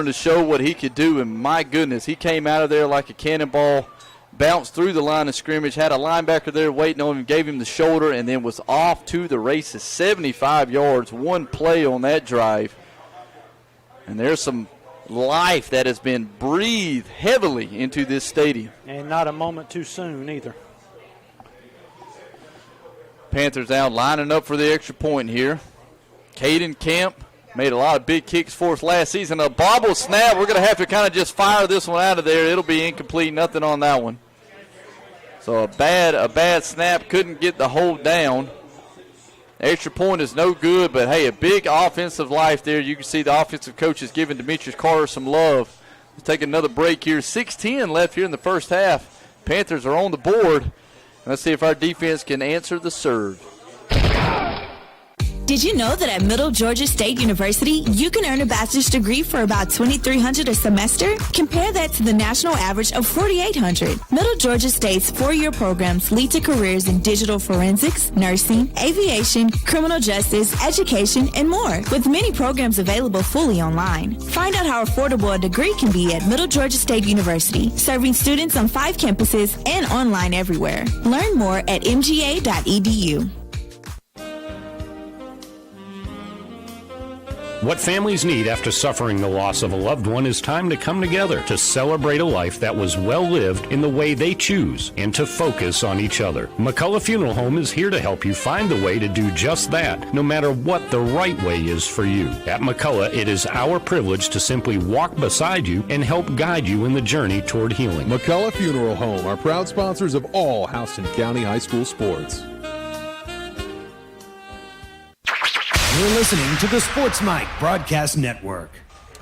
to show what he could do, and my goodness, he came out of there like a cannonball, bounced through the line of scrimmage, had a linebacker there waiting on him, gave him the shoulder, and then was off to the races. 75 yards, one play on that drive. And there's some life that has been breathed heavily into this stadium. And not a moment too soon either. Panthers out lining up for the extra point here. Caden Camp made a lot of big kicks for us last season. A bobble snap. We're going to have to kind of just fire this one out of there. It'll be incomplete. Nothing on that one. So a bad snap. Couldn't get the hold down. Extra point is no good, but, hey, a big offensive life there. You can see the offensive coach is giving Demetrius Carter some love. Let's take another break here. 6:10 left here in the first half. Panthers are on the board. Let's see if our defense can answer the serve. Did you know that at Middle Georgia State University, you can earn a bachelor's degree for about $2,300 a semester? Compare that to the national average of $4,800. Middle Georgia State's 4-year programs lead to careers in digital forensics, nursing, aviation, criminal justice, education, and more, with many programs available fully online. Find out how affordable a degree can be at Middle Georgia State University, serving students on 5 campuses and online everywhere. Learn more at mga.edu. What families need after suffering the loss of a loved one is time to come together to celebrate a life that was well lived in the way they choose and to focus on each other. McCullough Funeral Home is here to help you find the way to do just that, no matter what the right way is for you. At McCullough, it is our privilege to simply walk beside you and help guide you in the journey toward healing. McCullough Funeral Home are proud sponsors of all Houston County High School sports. You're listening to the Sports Mike Broadcast Network.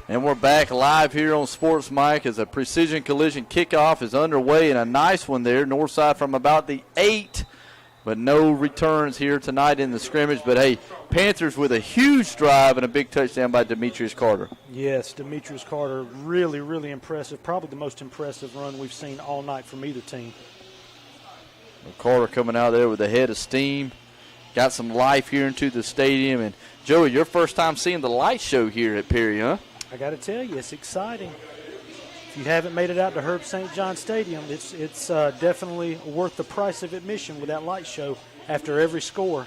And we're back live here on Sports Mike as a precision collision kickoff is underway, and a nice one there. Northside from about the 8, but no returns here tonight in the scrimmage. But, hey, Panthers with a huge drive and a big touchdown by Demetrius Carter. Yes, Demetrius Carter, really, really impressive. Probably the most impressive run we've seen all night from either team. Carter coming out there with a head of steam. Got some life here into the stadium. And, Joey, your first time seeing the light show here at Perry, huh? I got to tell you, it's exciting. If you haven't made it out to Herb St. John Stadium, it's definitely worth the price of admission with that light show after every score.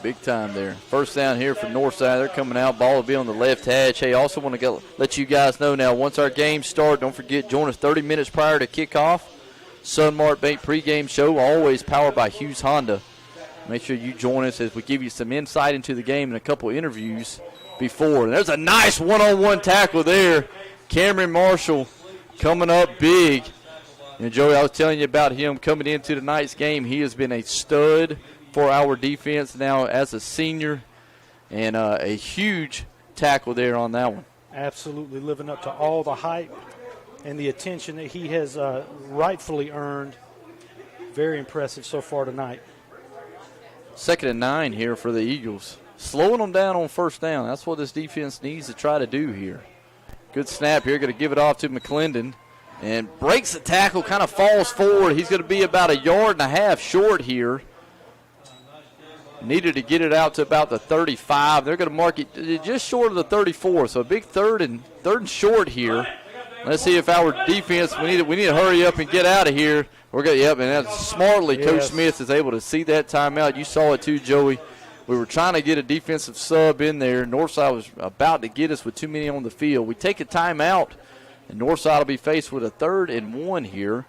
Big time there. First down here for Northside. They're coming out. Ball will be on the left hash. Hey, also want to let you guys know now, once our games start, don't forget, join us 30 minutes prior to kickoff. Sunmart Bank pregame show, always powered by Hughes Honda. Make sure you join us as we give you some insight into the game and a couple interviews before. And there's a nice one-on-one tackle there. Cameron Marshall coming up big. And, Joey, I was telling you about him coming into tonight's game. He has been a stud for our defense now as a senior. And a huge tackle there on that one. Absolutely living up to all the hype and the attention that he has rightfully earned. Very impressive so far tonight. 2nd and 9 here for the Eagles. Slowing them down on first down. That's what this defense needs to try to do here. Good snap here. Going to give it off to McClendon. And breaks the tackle, kind of falls forward. He's going to be about 1.5 yards short here. Needed to get it out to about the 35. They're going to mark it just short of the 34. So a big third and short here. Let's see if our defense, we need to hurry up and get out of here. We're going, and that's smartly. Yes. Coach Smith is able to see that timeout. You saw it too, Joey. We were trying to get a defensive sub in there. Northside was about to get us with too many on the field. We take a timeout, and Northside will be faced with a 3rd and 1 here.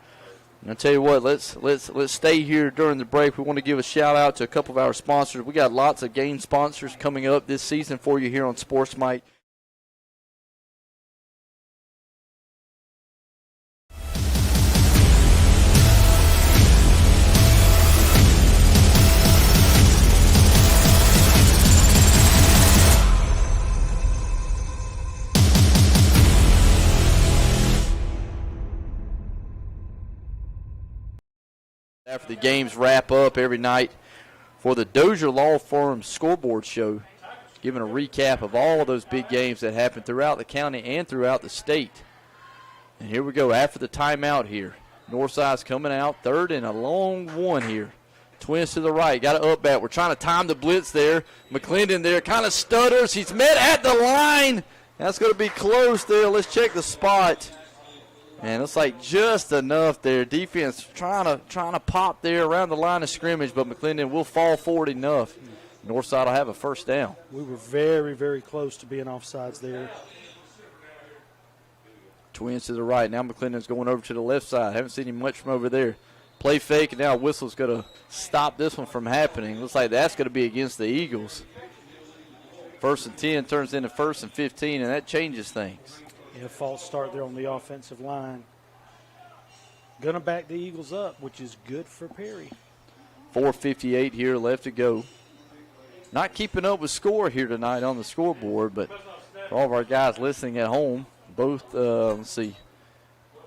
And I tell you what, let's stay here during the break. We want to give a shout out to a couple of our sponsors. We got lots of game sponsors coming up this season for you here on Sports Mike. After the games wrap up every night for the Dozier Law Firm Scoreboard Show, giving a recap of all those big games that happened throughout the county and throughout the state. And here we go after the timeout here. Northside's coming out, third and a long one here. Twins to the right, got an up bat. We're trying to time the blitz there. McClendon there kind of stutters. He's met at the line. That's going to be close there. Let's check the spot. And it's like just enough there. Defense trying to pop there around the line of scrimmage, but McClendon will fall forward enough. Northside will have a first down. We were very, very close to being offsides there. Twins to the right. Now McClendon's going over to the left side. Haven't seen him much from over there. Play fake, and now Whistle's going to stop this one from happening. Looks like that's going to be against the Eagles. 1st and 10 turns into 1st and 15, and that changes things. Yeah, false start there on the offensive line. Going to back the Eagles up, which is good for Perry. 4:58 here left to go. Not keeping up with score here tonight on the scoreboard, but for all of our guys listening at home, both, let's see,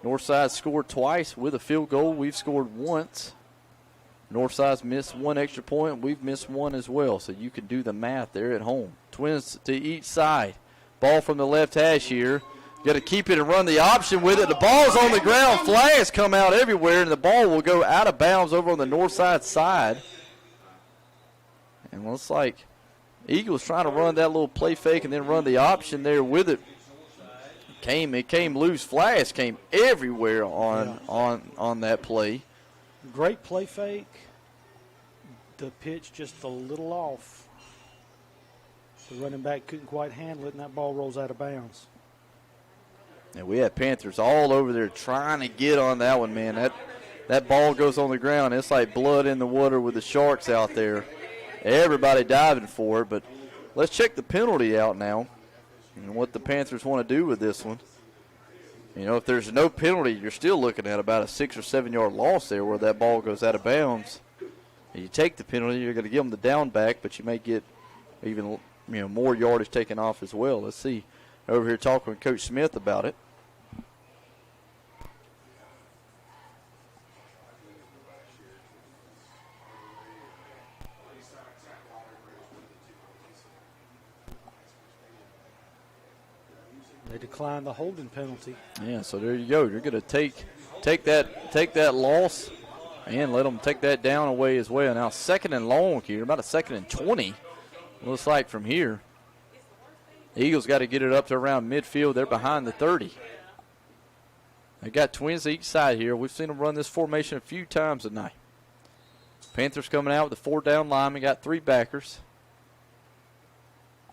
Northside scored twice with a field goal. We've scored once. Northside's missed one extra point. We've missed one as well, so you can do the math there at home. Twins to each side. Ball from the left hash here. Got to keep it and run the option with it. The ball's on the ground. Flags come out everywhere, and the ball will go out of bounds over on the Northside side. And looks like Eagles trying to run that little play fake and then run the option there with it. It came loose. Flags came everywhere on that play. Great play fake. The pitch just a little off. The running back couldn't quite handle it, and that ball rolls out of bounds. And we had Panthers all over there trying to get on that one, man. That ball goes on the ground. It's like blood in the water with the Sharks out there. Everybody diving for it, but let's check the penalty out now and what the Panthers want to do with this one. You know, if there's no penalty, you're still looking at about a 6 or 7 yard loss there where that ball goes out of bounds. And you take the penalty, you're going to give them the down back, but you may get even more yardage taken off as well. Let's see. Over here talking with Coach Smith about it. They declined the holding penalty. Yeah, so there you go. You're going to take that loss and let them take that down away as well. Now 2nd and long here, about a 2nd and 20. Looks like from here. The Eagles got to get it up to around midfield. They're behind the 30. They got Twins each side here. We've seen them run this formation a few times tonight. Panthers coming out with the 4 down linemen. Got 3 backers.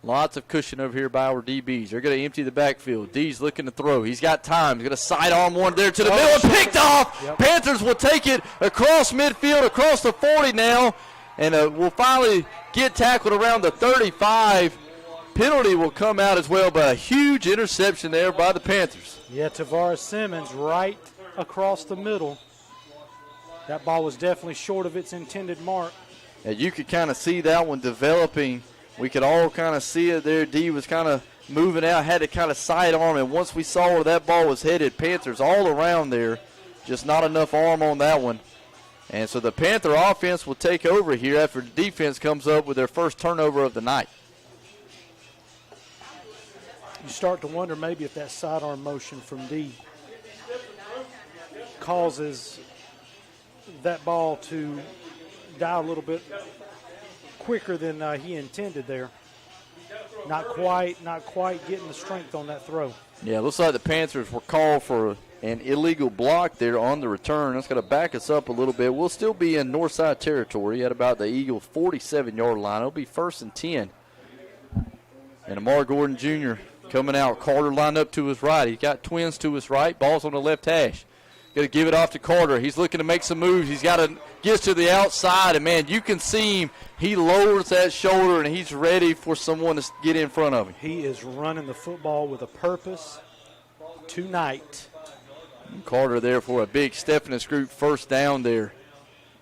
Lots of cushion over here by our DBs. They're going to empty the backfield. D's looking to throw. He's got time. He's going to sidearm one there to the middle. Picked off. Yep. Panthers will take it across midfield, across the 40 now, and will finally get tackled around the 35. Penalty will come out as well, but a huge interception there by the Panthers. Yeah, Tavares Simmons right across the middle. That ball was definitely short of its intended mark. And you could kind of see that one developing. We could all kind of see it there. D was kind of moving out, had to kind of sidearm, and once we saw where that ball was headed, Panthers all around there, just not enough arm on that one. And so the Panther offense will take over here after the defense comes up with their first turnover of the night. You start to wonder maybe if that sidearm motion from D causes that ball to die a little bit quicker than he intended there. Not quite getting the strength on that throw. Yeah, it looks like the Panthers were called for an illegal block there on the return. That's going to back us up a little bit. We'll still be in Northside territory at about the Eagles' 47-yard line. It'll be 1st and 10. And Amar Gordon Jr. coming out. Carter lined up to his right. He's got Twins to his right. Ball's on the left hash. Got to give it off to Carter. He's looking to make some moves. He's got to get to the outside, and, man, you can see him. He lowers that shoulder, and he's ready for someone to get in front of him. He is running the football with a purpose tonight. And Carter there for a big Stephanus group first down there.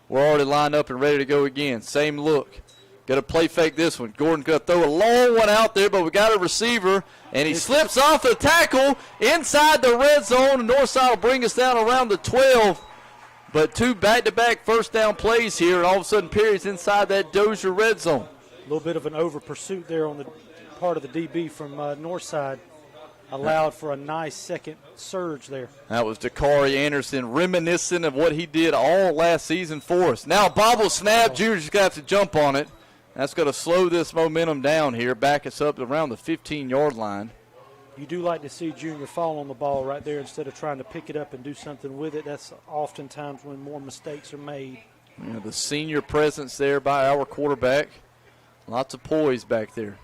We're already lined up and ready to go again. Same look. Got to play fake this one. Gordon got to throw a long one out there, but we got a receiver, and he slips off the tackle inside the red zone. The Northside will bring us down around the 12. But 2 back-to-back first down plays here, and all of a sudden Perry's inside that Dozier red zone. A little bit of an over pursuit there on the part of the DB from Northside. Allowed for a nice second surge there. That was Dakari Anderson, reminiscent of what he did all last season for us. Now bobble snap, Junior's going to have to jump on it. That's going to slow this momentum down here, back us up around the 15-yard line. You do like to see Junior fall on the ball right there instead of trying to pick it up and do something with it. That's oftentimes when more mistakes are made. You know, the senior presence there by our quarterback. Lots of poise back there.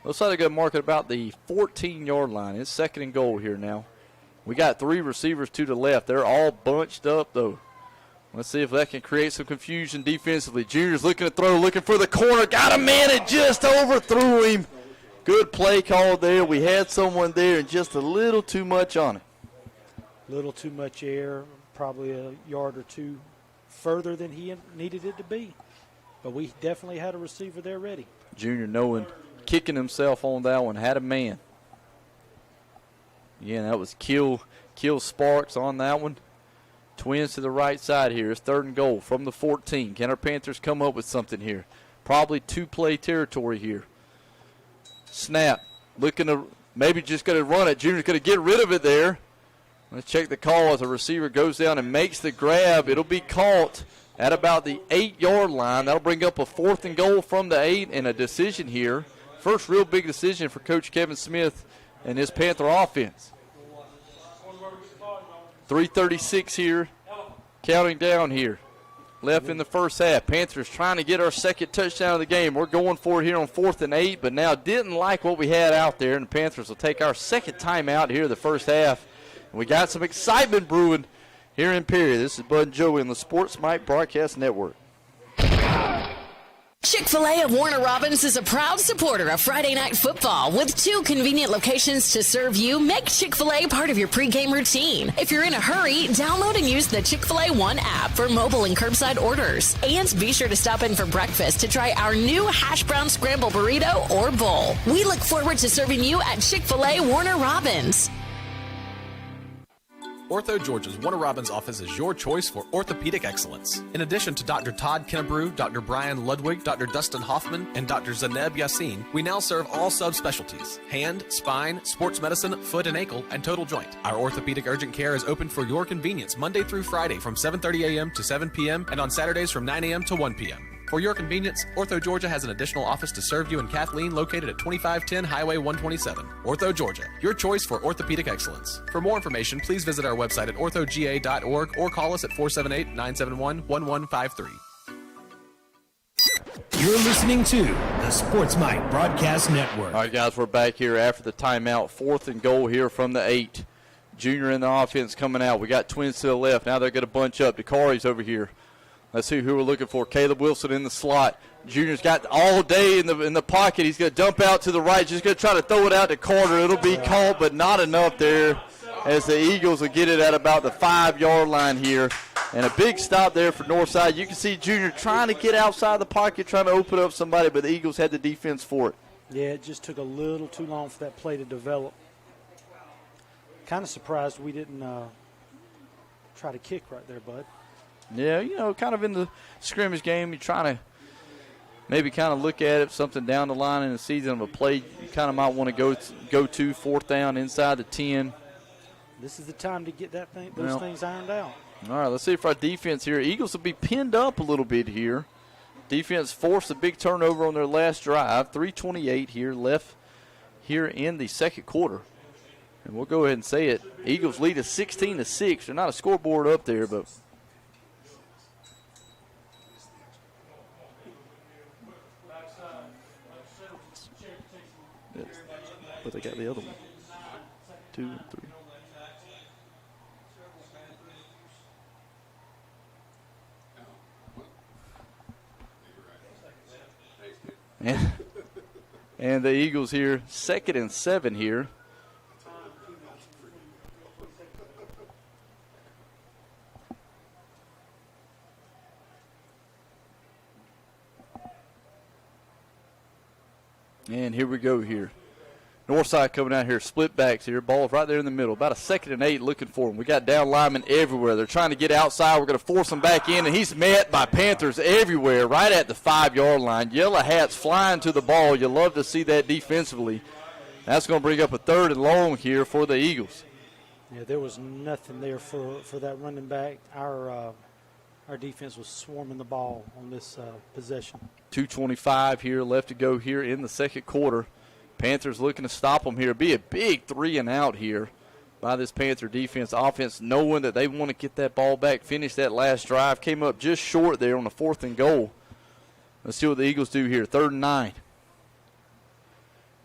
Looks like they're going to mark it about the 14-yard line. It's 2nd and goal here now. We got 3 receivers to the left. They're all bunched up, though. Let's see if that can create some confusion defensively. Junior's looking to throw, looking for the corner. Got a man, it just overthrew him. Good play call there. We had someone there and just a little too much on it. A little too much air, probably a yard or two further than he needed it to be. But we definitely had a receiver there ready. Junior knowing, kicking himself on that one, had a man. Yeah, that was Kill Sparks on that one. Twins to the right side here. It's 3rd and goal from the 14. Can our Panthers come up with something here? Probably 2-play territory here. Snap. Looking to maybe just going to run it. Junior's going to get rid of it there. Let's check the call as the receiver goes down and makes the grab. It'll be caught at about the 8-yard line. That'll bring up a 4th and goal from the 8 and a decision here. First real big decision for Coach Kevin Smith and his Panther offense. 3:36 here, counting down here. Left in the first half. Panthers trying to get our 2nd touchdown of the game. We're going for it here on 4th and 8, but now didn't like what we had out there, and the Panthers will take our 2nd timeout here in the first half. And we got some excitement brewing here in Perry. This is Bud and Joey on the Sports Mike Broadcast Network. Chick-fil-A of Warner Robins is a proud supporter of Friday Night Football. With 2 convenient locations to serve you, make Chick-fil-A part of your pregame routine. If you're in a hurry, download and use the Chick-fil-A One app for mobile and curbside orders. And be sure to stop in for breakfast to try our new hash brown scramble burrito or bowl. We look forward to serving you at Chick-fil-A Warner Robins. Ortho Georgia's Warner Robins office is your choice for orthopedic excellence. In addition to Dr. Todd Kennebrew, Dr. Brian Ludwig, Dr. Dustin Hoffman, and Dr. Zaneb Yassin, we now serve all subspecialties: hand, spine, sports medicine, foot and ankle, and total joint. Our orthopedic urgent care is open for your convenience Monday through Friday from 7:30 a.m. to 7 p.m. and on Saturdays from 9 a.m. to 1 p.m. For your convenience, Ortho Georgia has an additional office to serve you in Kathleen, located at 2510 Highway 127. Ortho Georgia, your choice for orthopedic excellence. For more information, please visit our website at orthoga.org or call us at 478-971-1153. You're listening to the Sports Mike Broadcast Network. All right, guys, we're back here after the timeout. 4th and goal here from the 8. Junior in the offense coming out. We got Twins to the left. Now they're going to bunch up. Dakari's over here. Let's see who we're looking for. Caleb Wilson in the slot. Junior's got all day in the pocket. He's going to dump out to the right. Just going to try to throw it out to Carter. It'll be caught, but not enough there, as the Eagles will get it at about the 5-yard line here. And a big stop there for Northside. You can see Junior trying to get outside the pocket, trying to open up somebody, but the Eagles had the defense for it. Yeah, it just took a little too long for that play to develop. Kind of surprised we didn't try to kick right there, Bud. Yeah, you know, kind of in the scrimmage game, you're trying to maybe kind of look at it, something down the line in the season of a play you kind of might want to go to 4th down inside the 10. This is the time to get those things ironed out. All right, let's see if our defense here. Eagles will be pinned up a little bit here. Defense forced a big turnover on their last drive. 3:28 here left here in the 2nd quarter. And we'll go ahead and say it. Eagles lead us 16-6. They're not a scoreboard up there, but they got the other one. 2 and 3. And the Eagles here, 2nd and 7 here. And here we go here. Northside coming out here, split backs here. Ball's right there in the middle. About a 2nd and 8 looking for him. We got down linemen everywhere. They're trying to get outside. We're going to force him back in, and he's met by Panthers everywhere, right at the 5-yard line. Yellow hats flying to the ball. You love to see that defensively. That's going to bring up a 3rd and long here for the Eagles. Yeah, there was nothing there for that running back. Our defense was swarming the ball on this possession. 2:25 here left to go here in the second quarter. Panthers looking to stop them here. Be a big 3 and out here by this Panther defense. Offense knowing that they want to get that ball back, finish that last drive. Came up just short there on the 4th and goal. Let's see what the Eagles do here. 3rd and 9.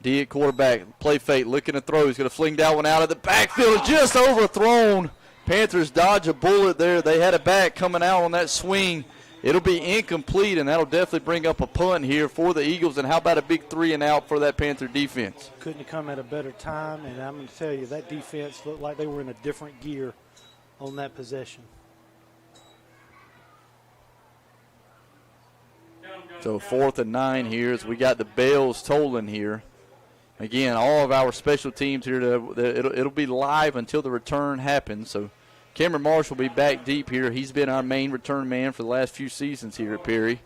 D at quarterback, play fake, looking to throw. He's going to fling that one out of the backfield. Just overthrown. Panthers dodge a bullet there. They had a back coming out on that swing. It'll be incomplete, and that'll definitely bring up a punt here for the Eagles. And how about a big 3 and out for that Panther defense? Couldn't have come at a better time, and I'm going to tell you, that defense looked like they were in a different gear on that possession. So 4th and 9 here as we got the bells tolling here. Again, all of our special teams here, it'll be live until the return happens. So Cameron Marshall will be back deep here. He's been our main return man for the last few seasons here at Perry.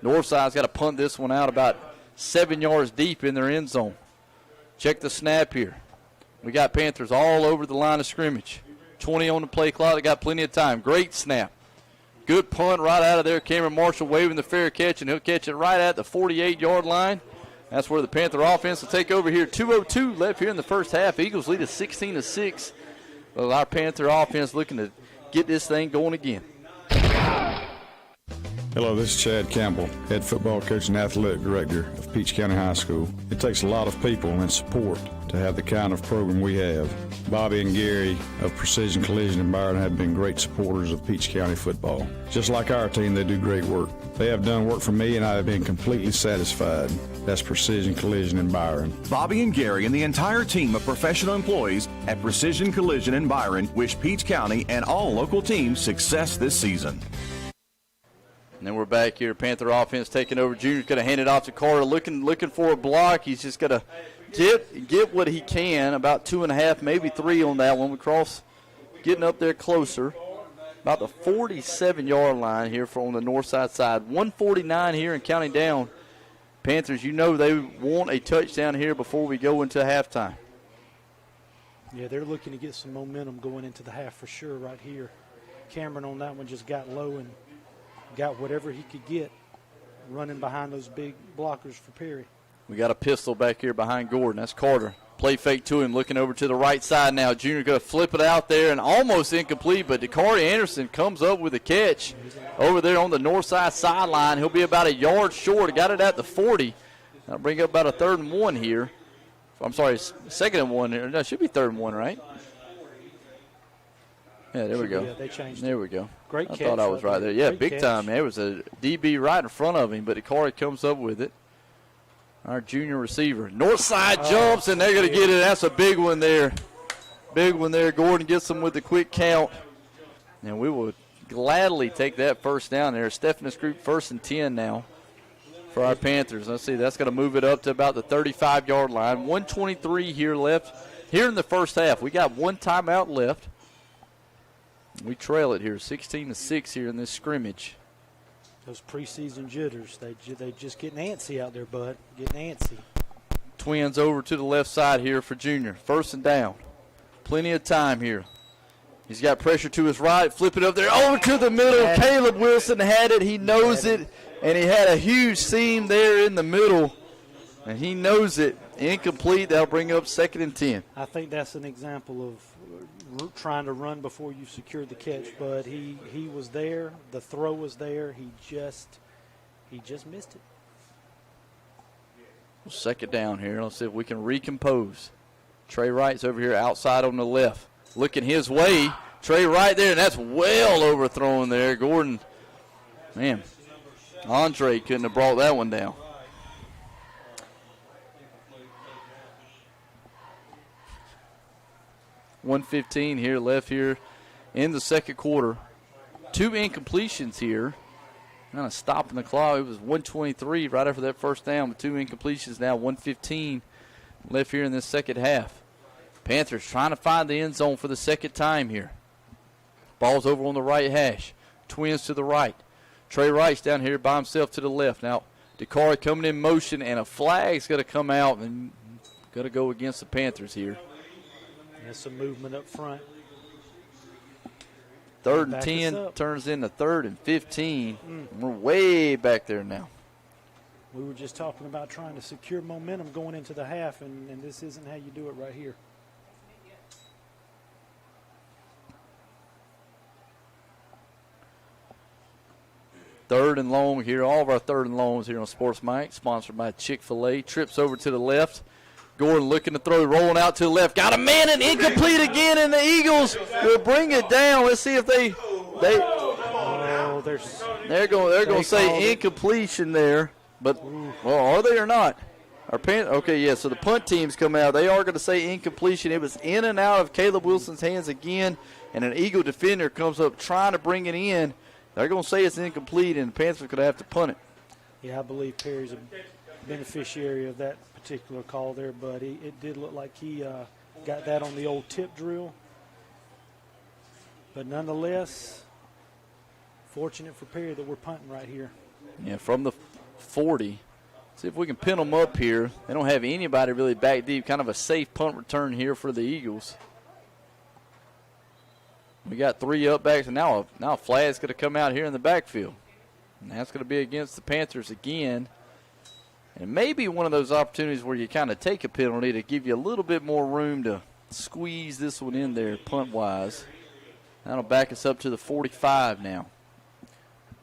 Northside's got to punt this one out about 7 yards deep in their end zone. Check the snap here. We got Panthers all over the line of scrimmage. 20 on the play clock. They got plenty of time. Great snap. Good punt right out of there. Cameron Marshall waving the fair catch, and he'll catch it right at the 48-yard line. That's where the Panther offense will take over here. 2:02 left here in the first half. Eagles lead us 16-6. Well, our Panther offense looking to get this thing going again. Hello, this is Chad Campbell, head football coach and athletic director of Peach County High School. It takes a lot of people and support to have the kind of program we have. Bobby and Gary of Precision Collision in Byron have been great supporters of Peach County football. Just like our team, they do great work. They have done work for me, and I have been completely satisfied. That's Precision Collision in Byron. Bobby and Gary and the entire team of professional employees at Precision Collision in Byron wish Peach County and all local teams success this season. And then we're back here. Panther offense taking over. Junior's going to hand it off to Carter, looking for a block. He's just going to get what he can, about 2.5, maybe 3 on that one. We cross, getting up there closer. About the 47-yard line here on the north side. 149 here and counting down. Panthers, you know they want a touchdown here before we go into halftime. Yeah, they're looking to get some momentum going into the half for sure right here. Cameron on that one just got low and got whatever he could get running behind those big blockers for Perry. We got a pistol back here behind Gordon. That's Carter. Play fake to him, looking over to the right side now. Junior going to flip it out there and almost incomplete, but Dakari Anderson comes up with a catch over there on the north side sideline. He'll be about a yard short. Got it at the 40. That'll bring up about a 3rd and 1 here. I'm sorry, 2nd and 1 here. No, it should be 3rd and 1, right? Yeah, there we go. Yeah, they changed there we go. Great I catch. thought I was right there. Yeah, Great big catch. time. There was a DB right in front of him, but Dakari comes up with it. Our junior receiver. Northside jumps, and they're going to get it. That's a big one there. Big one there. Gordon gets them with the quick count. And we will gladly take that first down there. Stephanus Group 1st and 10 now for our Panthers. Let's see. That's going to move it up to about the 35-yard line. 1:23 here left here in the first half. We got one timeout left. We trail it here, 16-6 here in this scrimmage. Those preseason jitters, they just getting antsy out there, bud. Getting antsy. Twins over to the left side here for Junior. 1st and down. Plenty of time here. He's got pressure to his right. Flip it up there. Over to the middle. Caleb Wilson had it. He knows it. And he had a huge seam there in the middle. And he knows it. Incomplete. That'll bring up 2nd and 10. I think that's an example of trying to run before you've secured the catch, but he was there. The throw was there. He just missed it. 2nd down here. Let's see if we can recompose. Trey Wright's over here outside on the left. Looking his way. Trey Wright there, and that's well overthrown there. Gordon, man, Andre couldn't have brought that one down. .115 here left here in the second quarter. 2 incompletions here. Kind of stopping the clock. It was 1:23 right after that first down with 2 incompletions. Now 1:15 left here in this second half. Panthers trying to find the end zone for the second time here. Ball's over on the right hash. Twins to the right. Trey Wright's down here by himself to the left. Now, Dakari coming in motion, and a flag's going to come out and going to go against the Panthers here. There's some movement up front. 3rd and 10 turns into 3rd and 15. We're way back there now. We were just talking about trying to secure momentum going into the half, and this isn't how you do it right here. Third and long here. All of our 3rd and longs here on Sports Mike, sponsored by Chick-fil-A. Trips over to the left. Gordon looking to throw, rolling out to the left. Got a man and incomplete again, and the Eagles will bring it down. Let's see if they're going to say incompletion there. But, well, are they or not? Okay, yeah, so the punt team's come out. They are going to say incompletion. It was in and out of Caleb Wilson's hands again, and an Eagle defender comes up trying to bring it in. They're going to say it's incomplete, and the Panthers could have to punt it. Yeah, I believe Perry's a beneficiary of that particular call there, but it did look like he got that on the old tip drill. But nonetheless, fortunate for Perry that we're punting right here. Yeah, from the 40. See if we can pin them up here. They don't have anybody really back deep. Kind of a safe punt return here for the Eagles. We got 3 up backs, and now a flag's going to come out here in the backfield. And that's going to be against the Panthers again. And maybe one of those opportunities where you kind of take a penalty to give you a little bit more room to squeeze this one in there punt-wise. That'll back us up to the 45 now.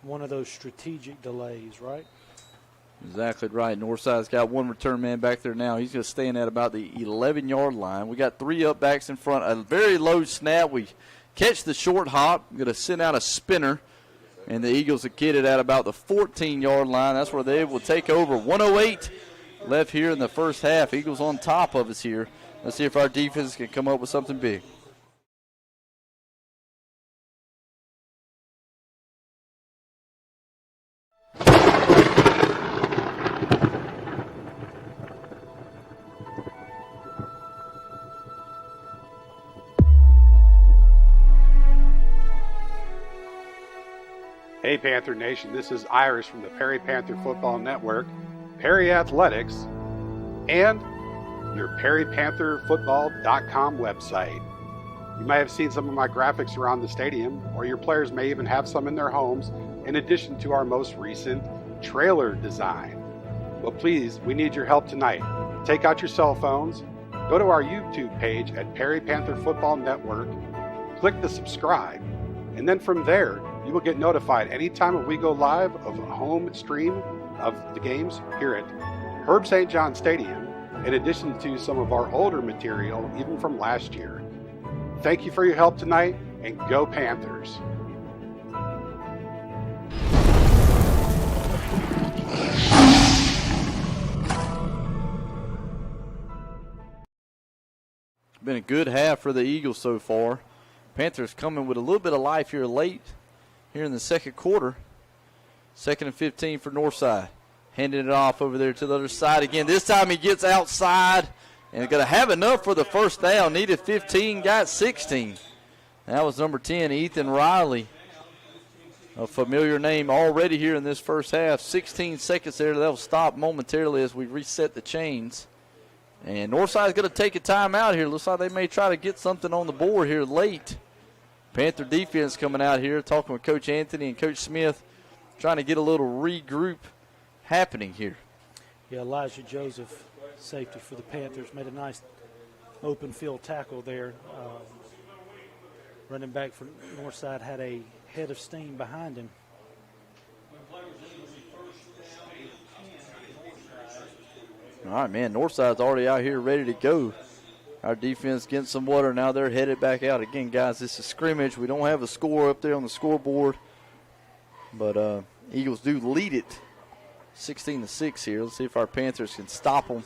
One of those strategic delays, right? Exactly right. Northside's got 1 return man back there now. He's going to stand at about the 11-yard line. We got 3 up backs in front. A very low snap. We catch the short hop. Going to send out a spinner. And the Eagles will get it at about the 14-yard line. That's where they will take over. 1:08 left here in the first half. Eagles on top of us here. Let's see if our defense can come up with something big. Hey Panther Nation, this is Iris from the Perry Panther Football Network, Perry Athletics, and your PerryPantherFootball.com website. You may have seen some of my graphics around the stadium, or your players may even have some in their homes, in addition to our most recent trailer design. Well, please, we need your help tonight. Take out your cell phones, go to our YouTube page at Perry Panther Football Network, click the subscribe, and then from there, you will get notified anytime we go live of a home stream of the games here at Herb St. John Stadium, in addition to some of our older material, even from last year. Thank you for your help tonight, and go Panthers. Been a good half for the Eagles so far. Panthers coming with a little bit of life here late here in the second quarter. 2nd and 15 for Northside. Handing it off over there to the other side again. This time he gets outside and going to have enough for the first down. Needed 15, got 16. That was number 10, Ethan Riley. A familiar name already here in this first half. 16 seconds there. That'll stop momentarily as we reset the chains. And Northside's going to take a timeout here. Looks like they may try to get something on the board here late. Panther defense coming out here, talking with Coach Anthony and Coach Smith, trying to get a little regroup happening here. Yeah, Elijah Joseph, safety for the Panthers, made a nice open field tackle there. Running back for Northside had a head of steam behind him. All right, man, Northside's already out here ready to go. Our defense getting some water. Now they're headed back out. Again, guys, this is scrimmage. We don't have a score up there on the scoreboard. But Eagles do lead it 16-6 here. Let's see if our Panthers can stop them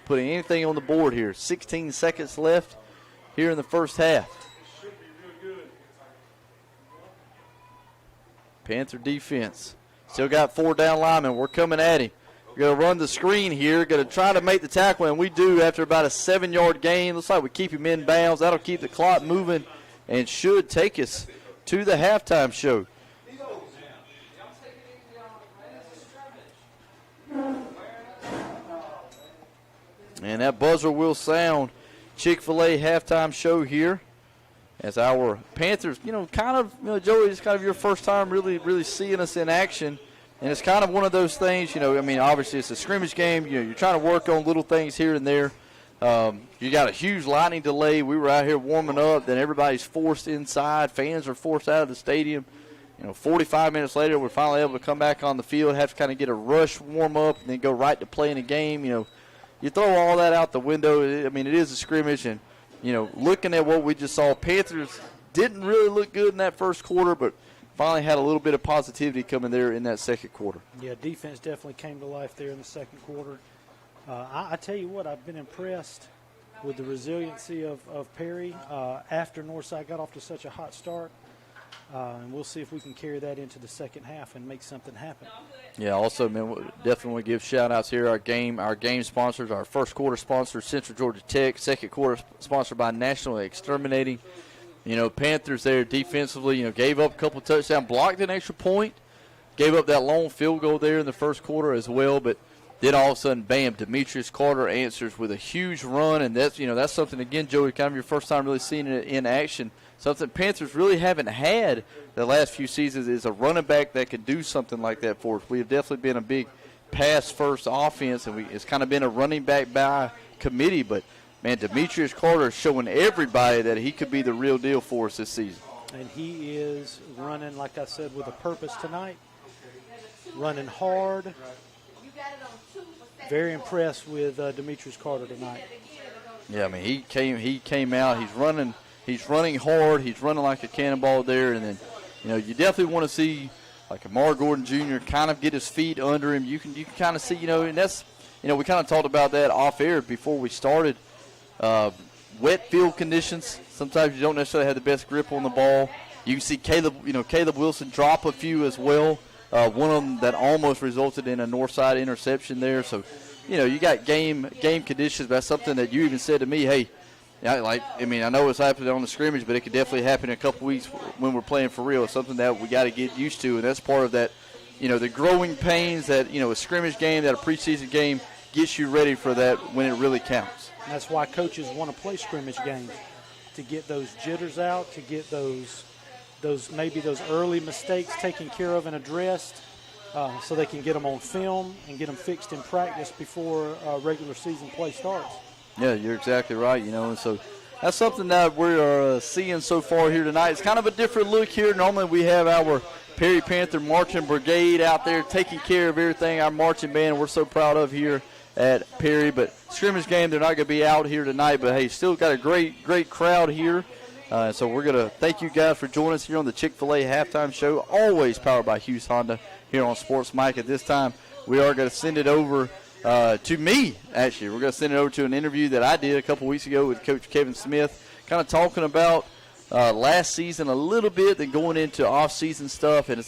putting anything on the board here. 16 seconds left here in the first half. Panther defense. Still got 4 down linemen. We're coming at him. We're going to run the screen here. Going to try to make the tackle, and we do after about a 7-yard gain. Looks like we keep him in bounds. That'll keep the clock moving and should take us to the halftime show. And that buzzer will sound. Chick-fil-A halftime show here as our Panthers, Joey, it's kind of your first time really seeing us in action. And it's kind of one of those things, obviously it's a scrimmage game. You're trying to work on little things here and there. You got a huge lightning delay. We were out here warming up. Then everybody's forced inside. Fans are forced out of the stadium. 45 minutes later, we're finally able to come back on the field, have to kind of get a rush warm-up, and then go right to playing a game. You throw all that out the window. It is a scrimmage. And, looking at what we just saw, Panthers didn't really look good in that first quarter, but finally had a little bit of positivity coming there in that second quarter. Yeah, defense definitely came to life there in the second quarter. I tell you what, I've been impressed with the resiliency of Perry after Northside got off to such a hot start. And we'll see if we can carry that into the second half and make something happen. Yeah, also, man, we definitely want to give shout-outs here. Our game sponsors, our first quarter sponsor, Central Georgia Tech. Second quarter sponsored by National Exterminating. Panthers there defensively, gave up a couple of touchdowns, blocked an extra point, gave up that long field goal there in the first quarter as well. But then all of a sudden, bam, Demetrius Carter answers with a huge run. And that's something, again, Joey, kind of your first time really seeing it in action. Something Panthers really haven't had the last few seasons is a running back that could do something like that for us. We have definitely been a big pass-first offense, and it's kind of been a running back by committee. But, man, Demetrius Carter is showing everybody that he could be the real deal for us this season. And he is running, like I said, with a purpose tonight, running hard. Very impressed with Demetrius Carter tonight. Yeah, he came out. He's running hard. He's running like a cannonball there. And then, you definitely want to see like Amar Gordon Jr. kind of get his feet under him. You can kind of see, and that's, we kind of talked about that off air before we started. Wet field conditions. Sometimes you don't necessarily have the best grip on the ball. You can see Caleb Wilson drop a few as well. One of them that almost resulted in a Northside interception there. So, you got game conditions. That's something that you even said to me, hey, I know it's happening on the scrimmage, but it could definitely happen in a couple weeks when we're playing for real. It's something that we got to get used to, and that's part of that, the growing pains that, a scrimmage game, that a preseason game gets you ready for that when it really counts. And that's why coaches want to play scrimmage games, to get those jitters out, to get those early mistakes taken care of and addressed, so they can get them on film and get them fixed in practice before regular season play starts. Yeah, you're exactly right, and so that's something that we're seeing so far here tonight. It's kind of a different look here. Normally we have our Perry Panther Marching Brigade out there taking care of everything, our marching band we're so proud of here at Perry. But scrimmage game, they're not going to be out here tonight, but, hey, still got a great crowd here. So we're going to thank you guys for joining us here on the Chick-fil-A halftime show, always powered by Hughes Honda here on Sports Mike. At this time, we are going to send it over to me, actually. We're going to send it over to an interview that I did a couple weeks ago with Coach Kevin Smith, kind of talking about last season a little bit, then going into off-season stuff. And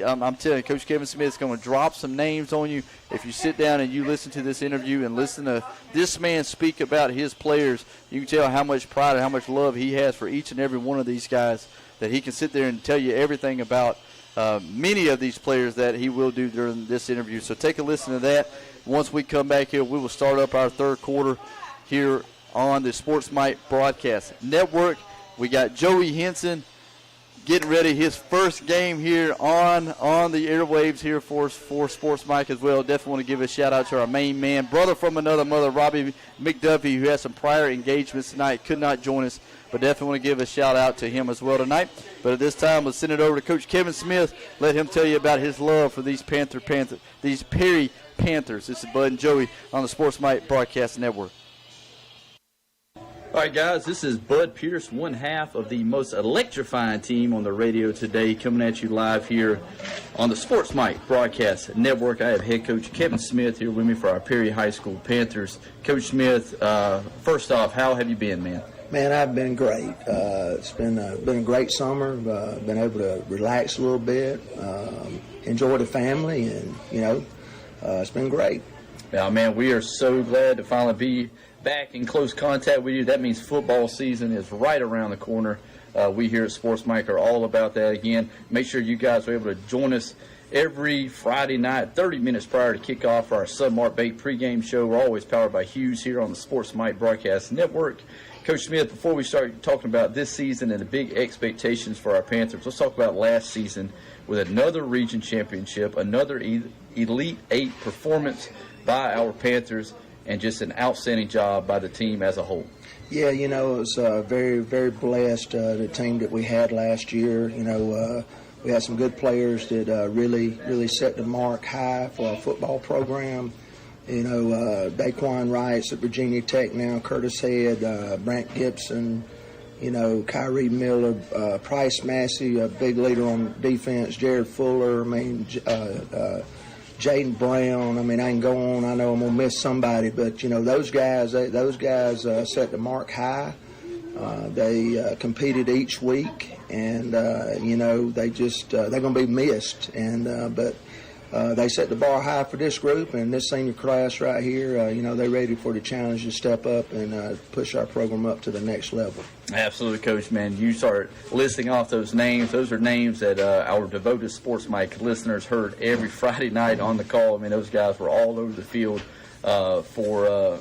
I'm telling you, Coach Kevin Smith is going to drop some names on you. If you sit down and you listen to this interview and listen to this man speak about his players, you can tell how much pride and how much love he has for each and every one of these guys, that he can sit there and tell you everything about many of these players that he will do during this interview. So take a listen to that. Once we come back here, we will start up our third quarter here on the Sports Mike Broadcast Network. We got Joey Henson getting ready his first game here on the airwaves here for Sports Mike as well. Definitely want to give a shout-out to our main man, brother from another mother, Robbie McDuffie, who has some prior engagements tonight, could not join us, but definitely want to give a shout-out to him as well tonight. But at this time, let's send it over to Coach Kevin Smith. Let him tell you about his love for these these Perry Panthers. This is Bud and Joey on the Sports Mike Broadcast Network. All right, guys, this is Bud Pierce, one half of the most electrifying team on the radio today, coming at you live here on the Sports Mike Broadcast Network. I have head coach Kevin Smith here with me for our Perry High School Panthers. Coach Smith, first off, how have you been, man? Man, I've been great. It's been a great summer. Been able to relax a little bit, enjoy the family, and, it's been great. Now, man, we are so glad to finally be back in close contact with you. That means football season is right around the corner. We here at Sports Mike are all about that again. Make sure you guys are able to join us every Friday night, 30 minutes prior to kickoff for our Submart Bait pregame show. We're always powered by Hughes here on the Sports Mike Broadcast Network. Coach Smith, before we start talking about this season and the big expectations for our Panthers, let's talk about last season with another region championship, another Elite Eight performance by our Panthers, and just an outstanding job by the team as a whole. Yeah, it was very, very blessed, the team that we had last year. We had some good players that really set the mark high for our football program. Daquan Wrights at Virginia Tech now, Curtis Head, Brant Gibson, Kyrie Miller, Price Massey, a big leader on defense, Jared Fuller, Jaden Brown. I can go on. I know I'm going to miss somebody, but, those guys set the mark high. They competed each week, and, they're going to be missed. But they set the bar high for this group, and this senior class right here, they're ready for the challenge to step up and push our program up to the next level. Absolutely, Coach, man. You start listing off those names. Those are names that our devoted Sports Mike listeners heard every Friday night on the call. Those guys were all over the field for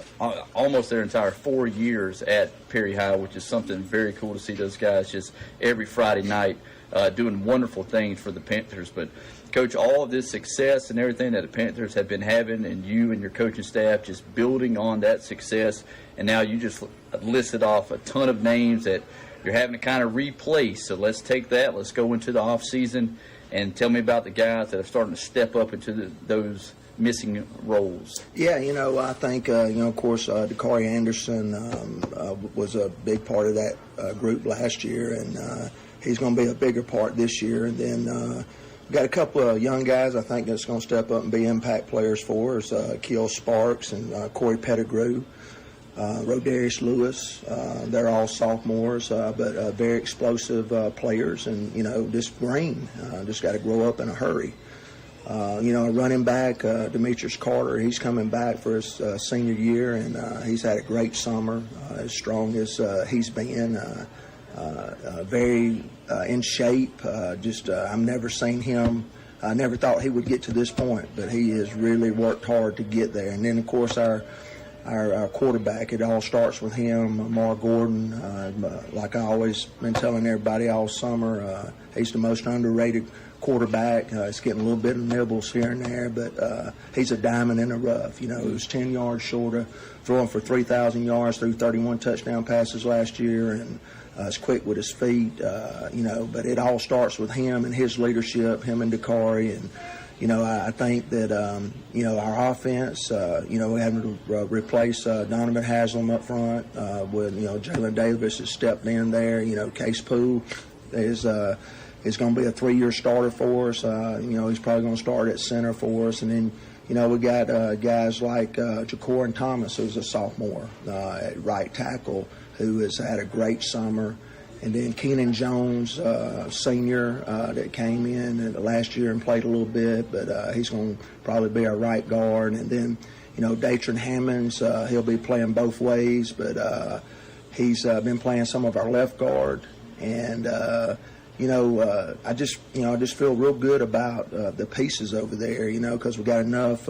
almost their entire 4 years at Perry High, which is something very cool to see those guys just every Friday night doing wonderful things for the Panthers. But, Coach, all of this success and everything that the Panthers have been having, and you and your coaching staff just building on that success, and now you just listed off a ton of names that you're having to kind of replace. So let's take that. Let's go into the off season and tell me about the guys that are starting to step up into those missing roles. Yeah, I think, of course, Dakari Anderson was a big part of that group last year, and he's going to be a bigger part this year. And then we've got a couple of young guys I think that's going to step up and be impact players for us, Keel Sparks and Corey Pettigrew, Rodarius Lewis. They're all sophomores, but very explosive players. And, this Green just got to grow up in a hurry. Running back, Demetrius Carter, he's coming back for his senior year, and he's had a great summer, as strong as he's been, very in shape. I've never seen him. I never thought he would get to this point, but he has really worked hard to get there. And then, of course, our quarterback, it all starts with him, Amar Gordon. Like I always been telling everybody all summer, he's the most underrated quarterback. He's getting a little bit of nibbles here and there, but he's a diamond in the rough. He was 10 yards short of throwing for 3,000 yards, threw 31 touchdown passes last year, and is quick with his feet. But it all starts with him and his leadership, him and Dakari. And I think that our offense, we having to replace Donovan Haslam up front with Jalen Davis has stepped in there. Case Poole is going to be a 3-year starter for us. He's probably going to start at center for us. And then, we got guys like Jacorin Thomas, who's a sophomore at right tackle, who has had a great summer. And then Keenan Jones, senior, that came in last year and played a little bit, but he's going to probably be our right guard. And then, Datron Hammonds, he'll be playing both ways, but he's been playing some of our left guard. And I just feel real good about the pieces over there, because we got enough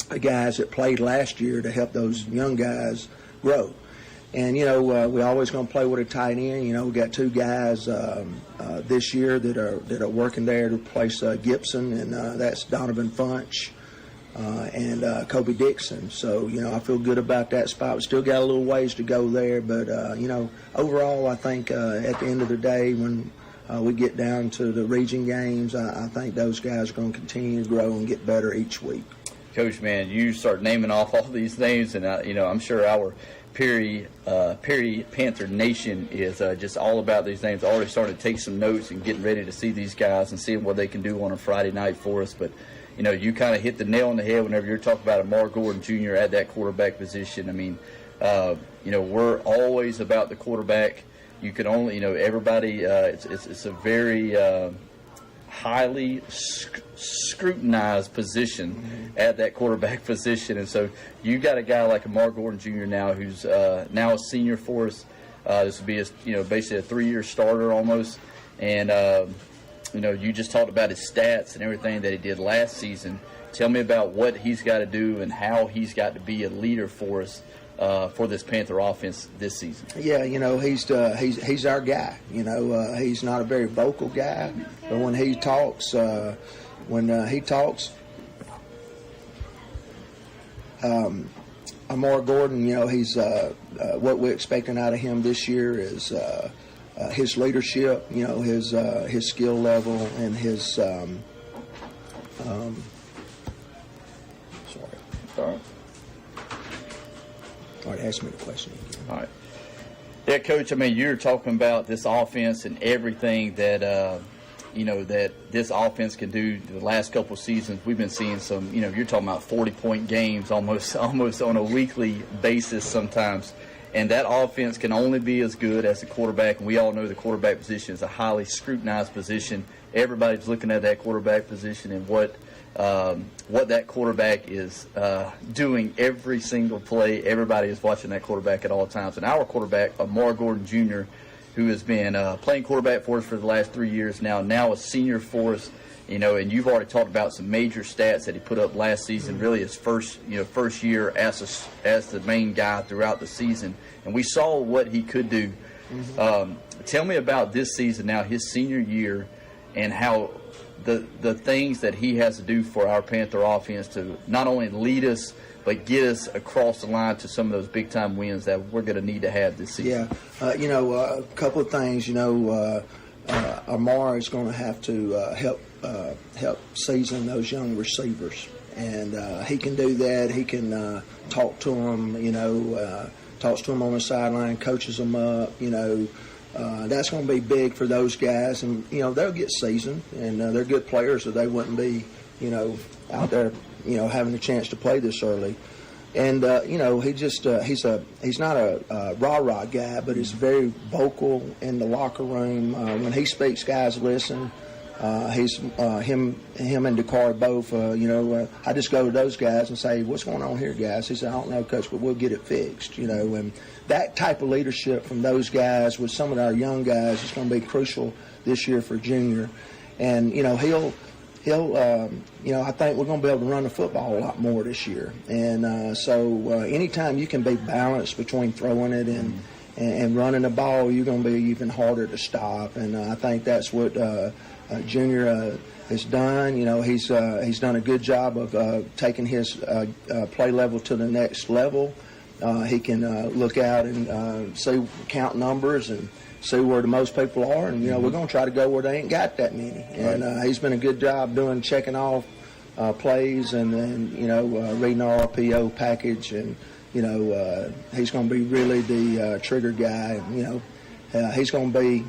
guys that played last year to help those young guys grow. And, we're always going to play with a tight end. We got 2 guys this year that are working there to replace Gibson, and that's Donovan Funch and Kobe Dixon. So, I feel good about that spot. We still got a little ways to go there, but, overall, I think at the end of the day, when we get down to the region games, I think those guys are going to continue to grow and get better each week. Coach, man, you start naming off all these names, and, I'm sure our Perry Panther Nation is just all about these names. Already starting to take some notes and getting ready to see these guys and seeing what they can do on a Friday night for us. But, you kind of hit the nail on the head whenever you're talking about Amar Gordon Jr. at that quarterback position. We're always about the quarterback. You can only, everybody, it's a very highly scrutinized position at that quarterback position. And so you got a guy like Amar Gordon Jr. now who's now a senior for us. This would be basically a 3-year starter almost. And, you just talked about his stats and everything that he did last season. Tell me about what he's got to do and how he's got to be a leader for us for this Panther offense this season. Yeah, he's our guy. He's not a very vocal guy, but when he talks, Amar Gordon, he's what we're expecting out of him this year is his leadership, his skill level, and his sorry. All right, ask me the question again. All right. Yeah, Coach, you're talking about this offense and everything that, that this offense can do. The last couple of seasons, we've been seeing some, you're talking about 40-point games almost on a weekly basis sometimes. And that offense can only be as good as the quarterback. And we all know the quarterback position is a highly scrutinized position. Everybody's looking at that quarterback position and what that quarterback is doing every single play. Everybody is watching that quarterback at all times. And our quarterback, Amar Gordon Jr., who has been playing quarterback for us for the last 3 years now a senior for us, and you've already talked about some major stats that he put up last season, really his first year as the main guy throughout the season. And we saw what he could do. Tell me about this season now, his senior year, and how the things that he has to do for our Panther offense to not only lead us but get us across the line to some of those big-time wins that we're going to need to have this season. Yeah, a couple of things. Amar is going to have to help season those young receivers, and he can do that. He can talk to them, talks to them on the sideline, coaches them up, That's going to be big for those guys, and they'll get seasoned, and they're good players, or they wouldn't be, out there, having a chance to play this early. And he's not a rah-rah guy, but he's very vocal in the locker room. When he speaks, guys listen. Him and Dakar both. I just go to those guys and say, "What's going on here, guys?" He said, "I don't know, Coach, but we'll get it fixed." And that type of leadership from those guys with some of our young guys is going to be crucial this year for Junior. And he'll. I think we're going to be able to run the football a lot more this year. And so anytime you can be balanced between throwing it and running the ball, you're going to be even harder to stop. And I think that's what Junior has done. He's done a good job of taking his play level to the next level. He can look out and count numbers and see where the most people are, and we're going to try to go where they ain't got that many. And he's been a good job checking off plays, and then reading our RPO package, and he's going to be really the trigger guy. He's going to be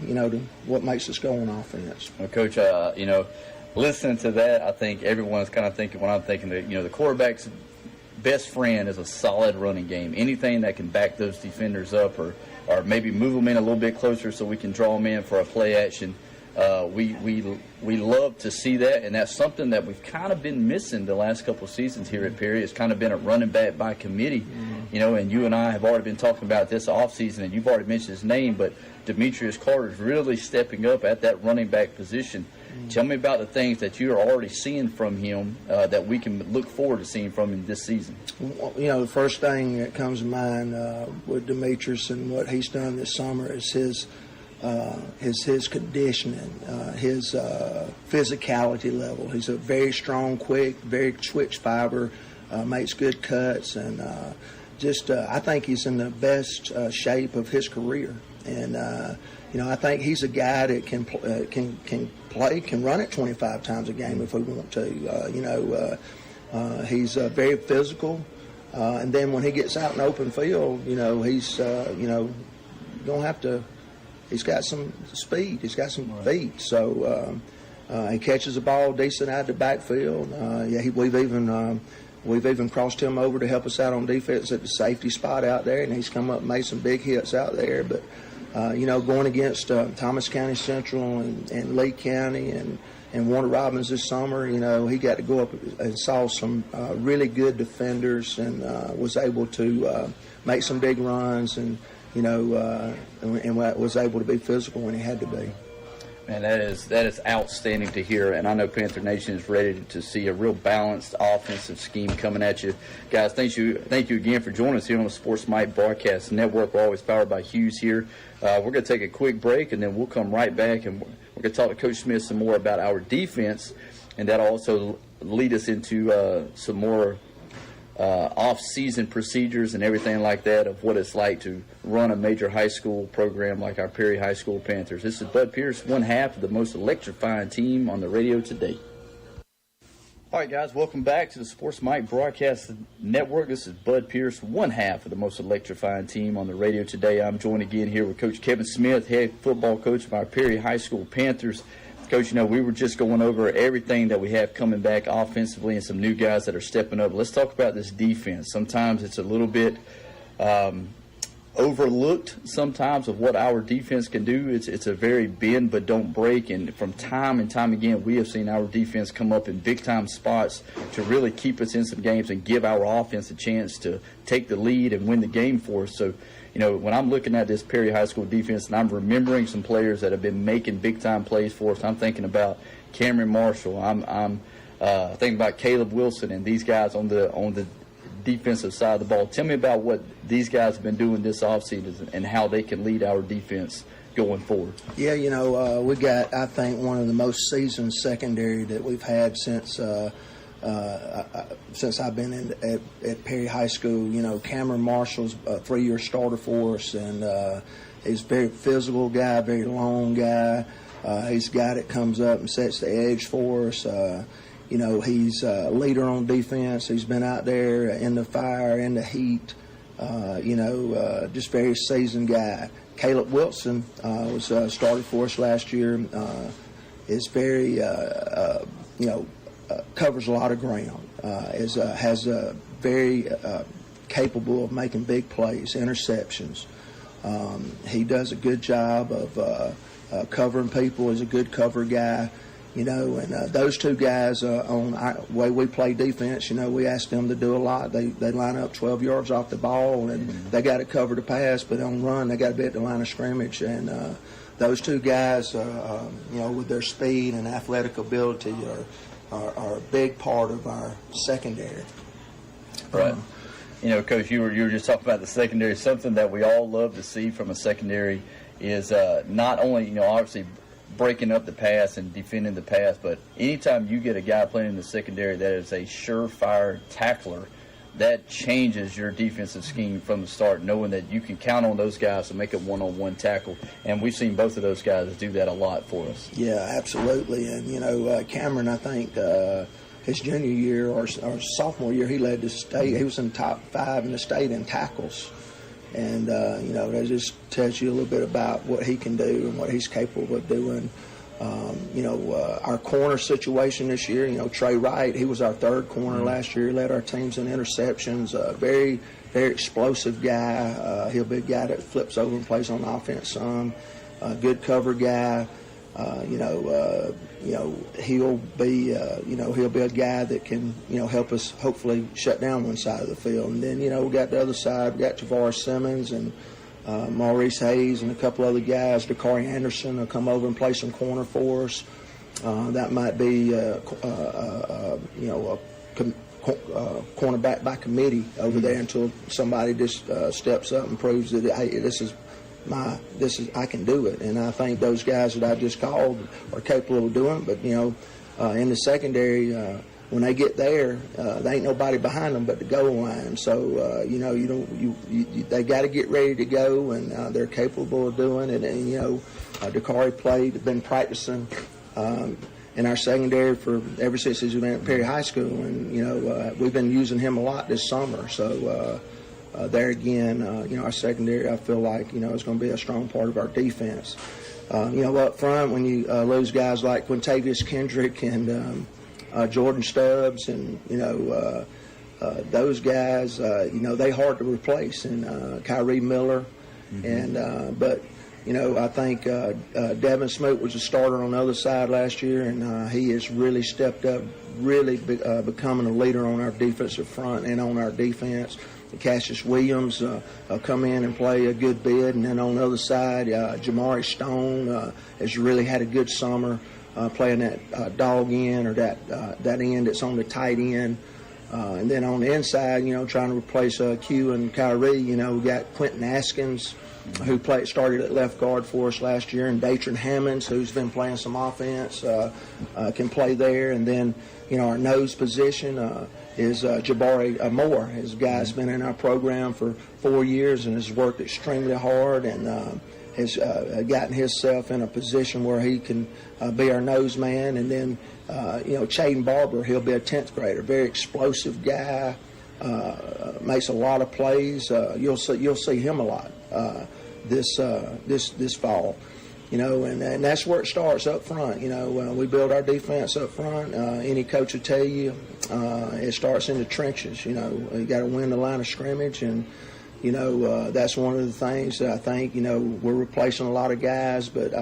what makes us go on offense. Well, Coach, listening to that, I think everyone's kind of thinking what I'm thinking. That the quarterback's best friend is a solid running game. Anything that can back those defenders up, or maybe move them in a little bit closer so we can draw them in for a play action. We love to see that, and that's something that we've kind of been missing the last couple of seasons here at Perry. It's kind of been a running back by committee, and you and I have already been talking about this offseason, and you've already mentioned his name, but Demetrius Carter is really stepping up at that running back position. Tell me about the things that you are already seeing from him that we can look forward to seeing from him this season. The first thing that comes to mind with Demetrius and what he's done this summer is his conditioning, his physicality level. He's a very strong, quick, very switch fiber, makes good cuts, and I think he's in the best shape of his career. And I think he's a guy that can run it 25 times a game if we want to. He's very physical, and then when he gets out in the open field, he's gonna have to. He's got some speed. He's got some feet. So he catches the ball decent out of the backfield. We've even crossed him over to help us out on defense at the safety spot out there, and he's come up and made some big hits out there. But going against Thomas County Central and Lee County and in Warner Robins this summer. You know, he got to go up and saw some really good defenders and was able to make some big runs and, you know, and was able to be physical when he had to be. Man, that is outstanding to hear, and I know Panther Nation is ready to see a real balanced offensive scheme coming at you. Guys, thank you again for joining us here on the Sports Mike Broadcast Network. We're always powered by Hughes here. We're going to take a quick break, and then we'll come right back, and we're going to talk to Coach Smith some more about our defense, and that'll also lead us into some more off-season procedures and everything like that of what it's like to run a major high school program like our Perry High School Panthers. This is Bud Pierce, one half of the most electrifying team on the radio today. All right, guys, welcome back to the Sports Mike Broadcast Network. This is Bud Pierce, one half of the most electrifying team on the radio today. I'm joined again here with Coach Kevin Smith, head football coach of our Perry High School Panthers. Coach, you know, we were just going over everything that we have coming back offensively and some new guys that are stepping up. Let's talk about this defense. Sometimes it's a little bit overlooked sometimes of what our defense can do. It's a very bend but don't break, and from time and time again we have seen our defense come up in big-time spots to really keep us in some games and give our offense a chance to take the lead and win the game for us. So, you know, when I'm looking at this Perry High School defense and I'm remembering some players that have been making big-time plays for us, I'm thinking about Cameron Marshall. I'm thinking about Caleb Wilson and these guys on the defensive side of the ball. Tell me about what these guys have been doing this offseason and how they can lead our defense going forward. Yeah, you know, we got, I think, one of the most seasoned secondary that we've had since I've been at Perry High School. You know, Cameron Marshall's a 3-year starter for us, and he's a very physical guy, very long guy. He's a guy that comes up and sets the edge for us. You know, he's a leader on defense. He's been out there in the fire, in the heat. You know, just very seasoned guy. Caleb Wilson was started for us last year. Is very, you know, covers a lot of ground. Has a very capable of making big plays, interceptions. He does a good job of covering people. He's a good cover guy. You know, and those two guys on the way we play defense, you know, we ask them to do a lot. They line up 12 yards off the ball, and they got to cover the pass, but on run, they got to be at the line of scrimmage. And those two guys, you know, with their speed and athletic ability are a big part of our secondary. Right. You know, Coach, you were just talking about the secondary. Something that we all love to see from a secondary is not only, you know, obviously breaking up the pass and defending the pass, but anytime you get a guy playing in the secondary that is a surefire tackler, that changes your defensive scheme from the start, knowing that you can count on those guys to make a one-on-one tackle. And we've seen both of those guys do that a lot for us. Yeah, absolutely. And, you know, Cameron, I think his junior year or sophomore year, he led the state. He was in the top 5 in the state in tackles. And, you know, that just tells you a little bit about what he can do and what he's capable of doing. You know, our corner situation this year, you know, Trey Wright, he was our 3rd corner last year, led our teams in interceptions, very, very explosive guy. He'll be a guy that flips over and plays on offense some, good cover guy. You know, he'll be a guy that can, you know, help us hopefully shut down one side of the field. And then, you know, we got the other side. We got Tavares Simmons and Maurice Hayes and a couple other guys. Dakari Anderson will come over and play some corner for us. That might be, you know, cornerback by committee over there until somebody just steps up and proves that, hey, I can do it. And I think those guys that I just called are capable of doing it. But, you know, in the secondary, when they get there, there ain't nobody behind them but the goal line. So, you know, they got to get ready to go, and they're capable of doing it. And, you know, Dakari been practicing in our secondary for ever since he's been at Perry High School. And, you know, we've been using him a lot this summer. So, there again, you know, our secondary, I feel like, you know, is going to be a strong part of our defense. You know, up front, when you lose guys like Quintavious Kendrick and Jordan Stubbs, and, you know, those guys, you know, they hard to replace. And Kyrie Miller, and but I think Devin Smoot was a starter on the other side last year, and he has really stepped up, really becoming a leader on our defensive front and on our defense. Cassius Williams come in and play a good bit, and then on the other side, Jamari Stone has really had a good summer playing that dog end or that end that's on the tight end. And then on the inside, trying to replace Q and Kyrie, we got Quentin Askins, who started at left guard for us last year, and Datron Hammonds, who's been playing some offense, can play there. And then, our nose position is Jabari Moore. His guy's been in our program for 4 years and has worked extremely hard and has gotten himself in a position where he can be our nose man. And then, Chaden Barber, he'll be a 10th grader, very explosive guy, makes a lot of plays. You'll see him a lot this fall. And that's where it starts up front. We build our defense up front. Any coach will tell you it starts in the trenches. You got to win the line of scrimmage, and that's one of the things that I think, we're replacing a lot of guys, but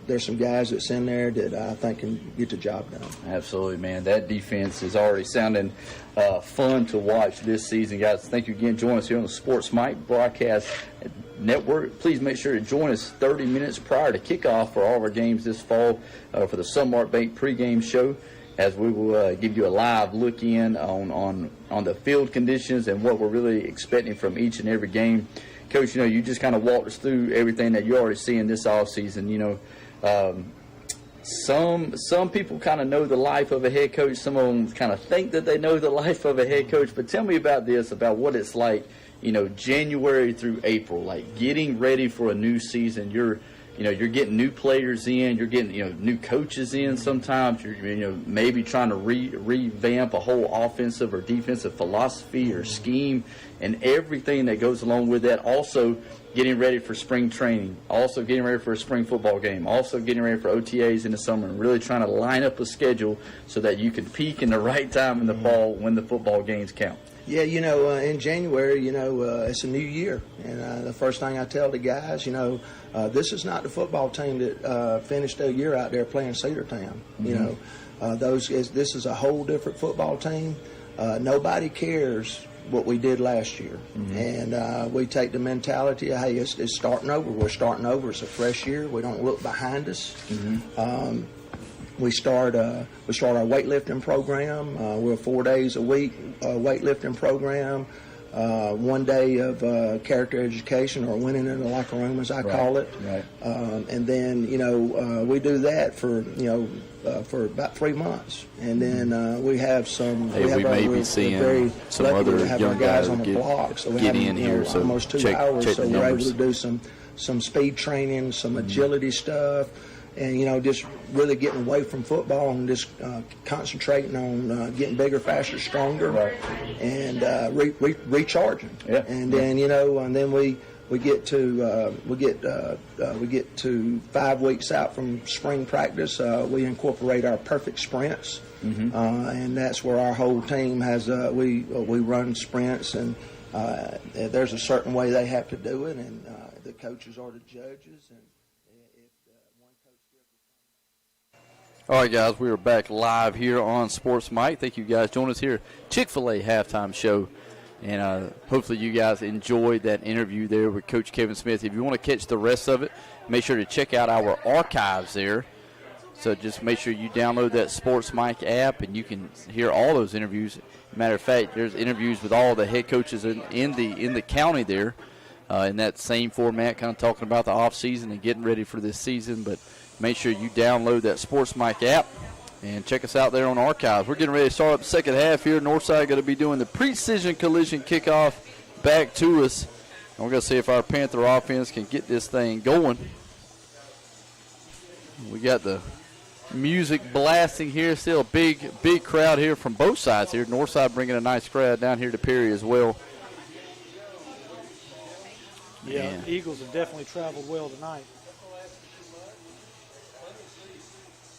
there's some guys that's in there that I think can get the job done. Absolutely, man. That defense is already sounding fun to watch this season, guys. Thank you again for joining us here on the Sports Mike Broadcast Network. Please make sure to join us 30 minutes prior to kickoff for all of our games this fall for the Sunmark Bank pregame show, as we will give you a live look in on the field conditions and what we're really expecting from each and every game. Coach, you just kind of walked us through everything that you're already seeing this offseason. Some people kind of know the life of a head coach. Some of them kind of think that they know the life of a head coach. But tell me about what it's like, January through April, like getting ready for a new season. You're getting new players in. You're getting, new coaches in sometimes. You're, maybe trying to revamp a whole offensive or defensive philosophy or scheme and everything that goes along with that. Also getting ready for spring training. Also getting ready for a spring football game. Also getting ready for OTAs in the summer, and really trying to line up a schedule so that you can peak in the right time in the fall when the football games count. Yeah, in January, it's a new year. And the first thing I tell the guys, this is not the football team that finished their year out there playing Cedartown. Mm-hmm. This is a whole different football team. Nobody cares what we did last year. Mm-hmm. And we take the mentality of, hey, it's starting over. We're starting over. It's a fresh year. We don't look behind us. Mm-hmm. We start our weightlifting program. We're 4 days a week weightlifting program. 1 day of character education, or winning in the locker room, as I call it. Right. And then we do that for about 3 months, and then we have some. Hey, we may be seeing some other young guys on the block. So we have in here. So almost 2 hours. So we're able to do some speed training, some agility stuff. And, just really getting away from football and just concentrating on getting bigger, faster, stronger, and recharging. Yeah. And then, and then we get to 5 weeks out from spring practice. We incorporate our perfect sprints, and that's where our whole team has. We run sprints, and there's a certain way they have to do it, and the coaches are the judges. And all right, guys, we are back live here on Sports Mike. Thank you guys joining us here, Chick-fil-A halftime show. And hopefully you guys enjoyed that interview there with Coach Kevin Smith. If you want to catch the rest of it, make sure to check out our archives there. So just make sure you download that Sports Mike app, and you can hear all those interviews. Matter of fact, there's interviews with all the head coaches in the county there in that same format, kind of talking about the offseason and getting ready for this season. But make sure you download that Sports Mike app and check us out there on archives. We're getting ready to start up the second half here. Northside going to be doing the Precision Collision kickoff back to us. And we're going to see if our Panther offense can get this thing going. We got the music blasting here. Still a big crowd here from both sides here. Northside bringing a nice crowd down here to Perry as well. Yeah, the Eagles have definitely traveled well tonight.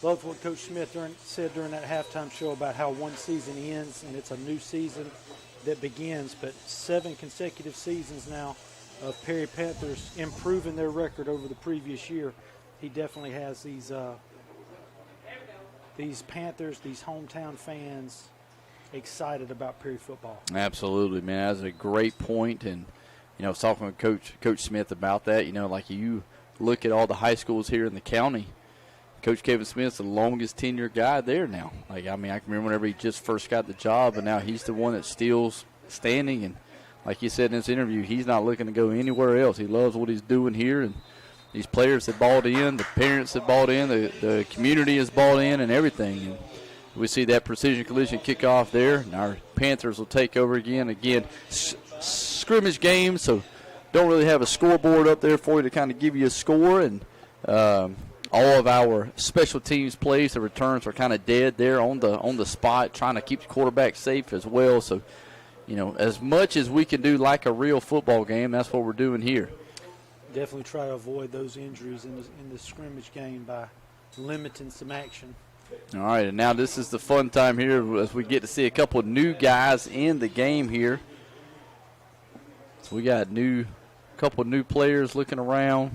Love what Coach Smith said during that halftime show about how one season ends and it's a new season that begins. But 7 consecutive seasons now of Perry Panthers improving their record over the previous year. He definitely has these Panthers, these hometown fans excited about Perry football. Absolutely, man. That's a great point. And, I was talking with Coach Smith about that. Like you look at all the high schools here in the county, Coach Kevin Smith's the longest tenure guy there now. I can remember whenever he just first got the job, and now he's the one that's still standing. And like you said in this interview, he's not looking to go anywhere else. He loves what he's doing here, and these players that bought in, the parents that bought in, the community has bought in, and everything. And we see that Precision Collision kick off there, and our Panthers will take over again. Scrimmage game, so don't really have a scoreboard up there for you to kind of give you a score. And all of our special teams plays, the returns are kind of dead there on the spot, trying to keep the quarterback safe as well. So, as much as we can do like a real football game, that's what we're doing here. Definitely try to avoid those injuries in the scrimmage game by limiting some action. All right, and now this is the fun time here as we get to see a couple of new guys in the game here. So we got couple of new players looking around.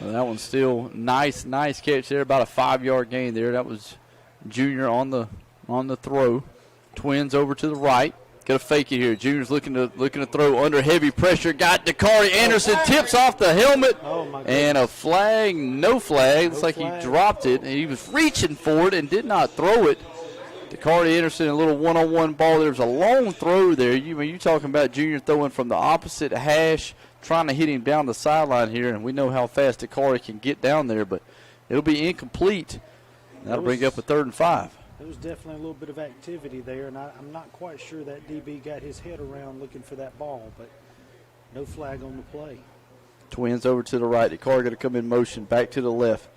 Well, that one's still nice catch there, about a 5-yard gain there. That was Junior on the throw. Twins over to the right. Got to fake it here. Junior's looking to throw under heavy pressure. Got Dakari Anderson, tips off the helmet, and a flag, no flag. Looks like he dropped it, and he was reaching for it and did not throw it. Dakari Anderson, a little one-on-one ball. There's a long throw there. You talking about Junior throwing from the opposite hash, trying to hit him down the sideline here, and we know how fast Dakari can get down there, but it'll be incomplete. That'll bring up a 3rd and 5. There was definitely a little bit of activity there, and I'm not quite sure that DB got his head around looking for that ball, but no flag on the play. Twins over to the right. Dakari going to come in motion, back to the left.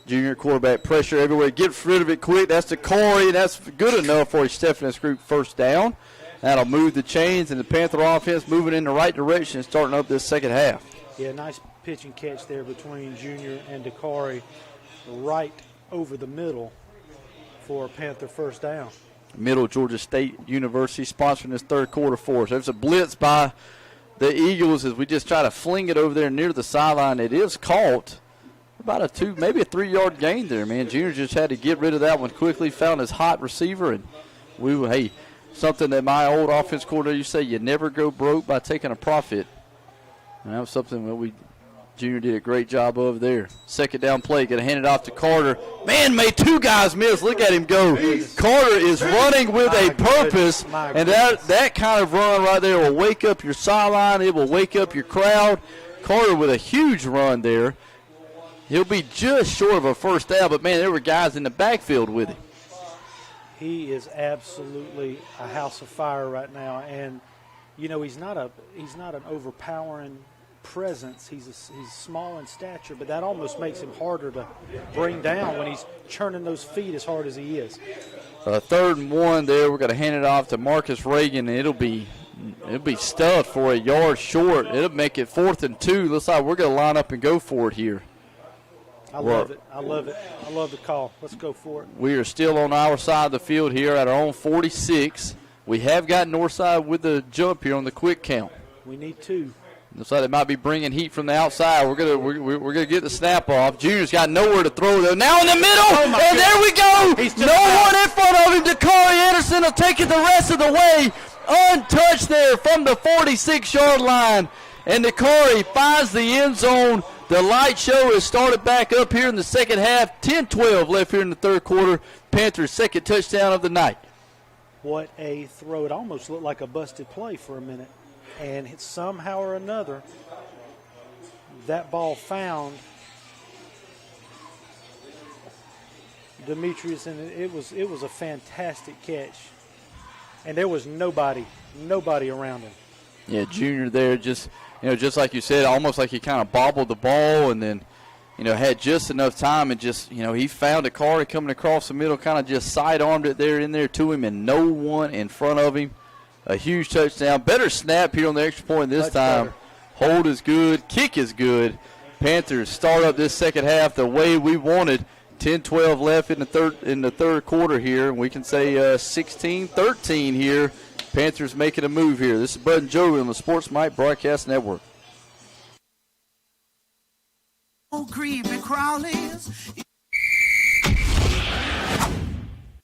Junior quarterback pressure everywhere. Get rid of it quick. That's Dakari, and that's good enough for a Stephanus Group first down. That'll move the chains, and the Panther offense moving in the right direction, starting up this second half. Yeah, nice pitch and catch there between Junior and Dakari, right over the middle for a Panther first down. Middle Georgia State University sponsoring this third quarter for us. There's a blitz by the Eagles as we just try to fling it over there near the sideline. It is caught. About a 2, maybe a 3-yard gain there, man. Junior just had to get rid of that one quickly, found his hot receiver, and something that my old offense coordinator used to say, you never go broke by taking a profit. And that was something that Junior did a great job of there. Second down play, going to hand it off to Carter. Man, made 2 guys miss. Look at him go. Carter is running with a purpose, and that kind of run right there will wake up your sideline. It will wake up your crowd. Carter with a huge run there. He'll be just short of a first down, but, man, there were guys in the backfield with him. He is absolutely a house of fire right now, and he's not an overpowering presence. He's small in stature, but that almost makes him harder to bring down when he's churning those feet as hard as he is. 3rd and 1 there. We're going to hand it off to Marcus Reagan, and it'll be stuffed for a yard short. It'll make it 4th and 2. Looks like we're going to line up and go for it here. I love it. I love the call. Let's go for it. We are still on our side of the field here at our own 46. We have got Northside with the jump here on the quick count. We need 2. Looks like they might be bringing heat from the outside. We're gonna get the snap off. Junior's got nowhere to throw though. Now in the middle, and there we go. No one in front of him. Dakari Anderson will take it the rest of the way, untouched there from the 46-yard line, and Dakari finds the end zone. The light show has started back up here in the second half. 10-12 left here in the third quarter. Panthers' second touchdown of the night. What a throw. It almost looked like a busted play for a minute. And somehow or another, that ball found Demetrius, and it was a fantastic catch. And there was nobody around him. Yeah, Junior there just like you said, almost like he kind of bobbled the ball and then, had just enough time and just, he found a car coming across the middle, kind of just side-armed it there in there to him and no one in front of him. A huge touchdown. Better snap here on the extra point this time. Hold is good. Kick is good. Panthers start up this second half the way we wanted. 10-12 left in the third quarter here. We can say 16-13 here. Panthers making a move here. This is Bud and Joey on the Sports Mike Broadcast Network. Oh, creepy crawlies.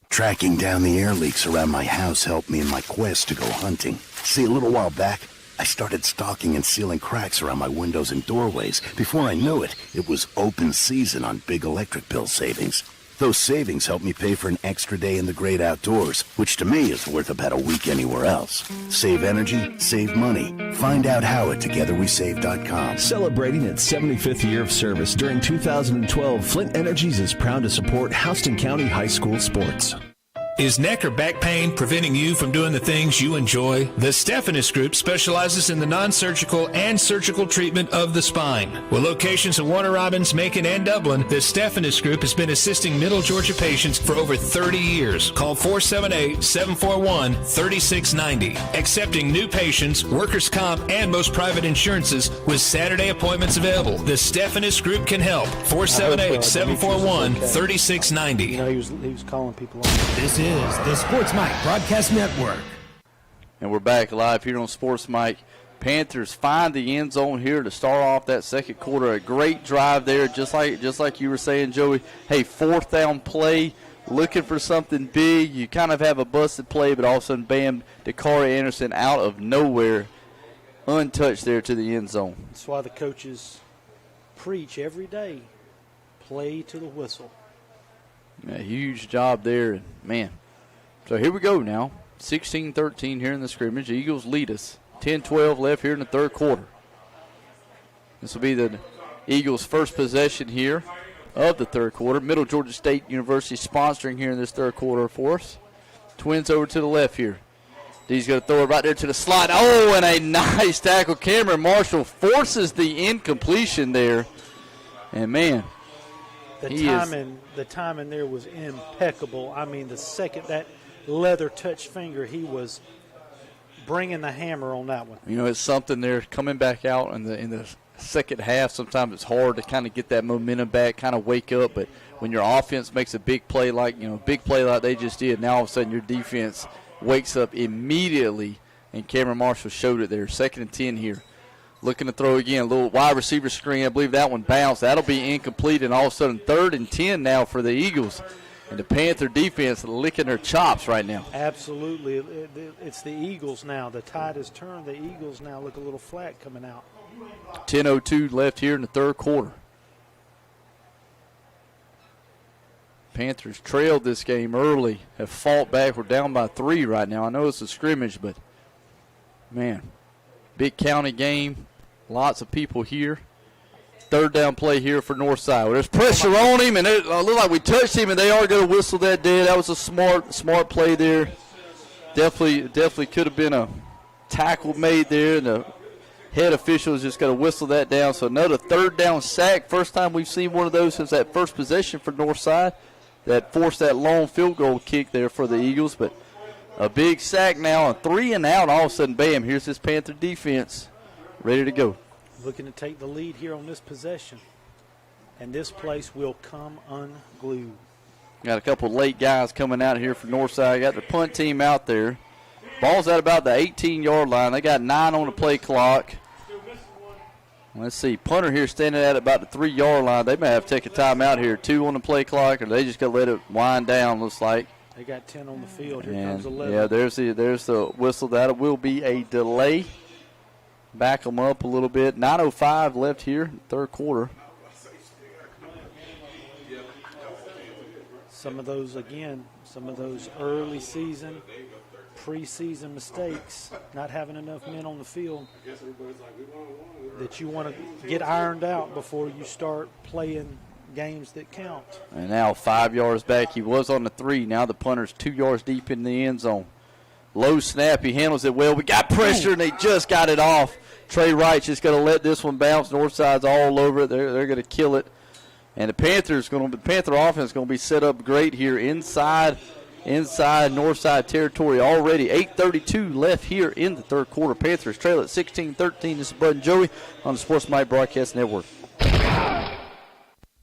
Tracking down the air leaks around my house helped me in my quest to go hunting. See, a little while back, I started stalking and sealing cracks around my windows and doorways. Before I knew it, it was open season on big electric bill savings. Those savings helped me pay for an extra day in the great outdoors, which to me is worth about a week anywhere else. Save energy, save money. Find out how at togetherwesave.com. Celebrating its 75th year of service during 2012, Flint Energies is proud to support Houston County High School sports. Is neck or back pain preventing you from doing the things you enjoy? The Stephanus Group specializes in the non-surgical and surgical treatment of the spine. With locations in Warner Robins, Macon, and Dublin, the Stephanus Group has been assisting Middle Georgia patients for over 30 years. Call 478-741-3690. Accepting new patients, workers' comp, and most private insurances with Saturday appointments available. The Stephanus Group can help. 478-741-3690. You know, he was calling people on. This is the Sports Mike Broadcast Network. And we're back live here on Sports Mike. Panthers find the end zone here to start off that second quarter. A great drive there, just like you were saying, Joey. Hey, fourth down play, looking for something big. You kind of have a busted play, but all of a sudden, bam, Dakari Anderson out of nowhere, untouched there to the end zone. That's why the coaches preach every day, play to the whistle. A huge job there, man. So here we go now. 16-13 here in the scrimmage. The Eagles lead us. 10-12 left here in the third quarter. This will be the Eagles' first possession here of the third quarter. Middle Georgia State University sponsoring here in this third quarter for us. Twins over to the left here. D's going to throw it right there to the slot. Oh, and a nice tackle. Cameron Marshall forces the incompletion there. And, man, the timing there was impeccable. I mean, the second that leather touch finger, he was bringing the hammer on that one. You know, it's something there coming back out in the second half. Sometimes it's hard to kind of get that momentum back, kind of wake up. But when your offense makes a big play like they just did, now all of a sudden your defense wakes up immediately, and Cameron Marshall showed it there. 2nd and 10 here. Looking to throw again, a little wide receiver screen. I believe that one bounced. That'll be incomplete, and all of a sudden 3rd and 10 now for the Eagles. And the Panther defense licking their chops right now. Absolutely. It's the Eagles now. The tide has turned. The Eagles now look a little flat coming out. 10:02 left here in the third quarter. Panthers trailed this game early, have fought back. We're down by 3 right now. I know it's a scrimmage, but, man, big county game. Lots of people here. 3rd down play here for Northside. Well, there's pressure on him, and it looked like we touched him, and they are going to whistle that dead. That was a smart play there. Definitely could have been a tackle made there, and the head official is just going to whistle that down. So another 3rd down sack. First time we've seen one of those since that first possession for Northside that forced that long field goal kick there for the Eagles. But a big sack now, a 3 and out. All of a sudden, bam, here's this Panther defense ready to go. Looking to take the lead here on this possession. And this place will come unglued. Got a couple late guys coming out here for Northside. Got the punt team out there. Ball's at about the 18-yard line. They got 9 on the play clock. Let's see. Punter here standing at about the 3-yard line. They may have to take a timeout here. 2 on the play clock, or they just got to let it wind down, looks like. They got 10 on the field. Here and comes 11. Yeah, there's the whistle. That will be a delay. Back them up a little bit. 9:05 left here, third quarter. Some of those early season, preseason mistakes, not having enough men on the field that you want to get ironed out before you start playing games that count. And now 5 yards back. He was on the 3. Now the punter's 2 yards deep in the end zone. Low snap. He handles it well. We got pressure, and they just got it off. Trey Wright's just going to let this one bounce. Northside's all over it. They're going to kill it. And the Panther offense is going to be set up great here inside Northside territory already. 8:32 left here in the third quarter. Panthers trail at 16-13. This is Bud and Joey on the Sports Mike Broadcast Network.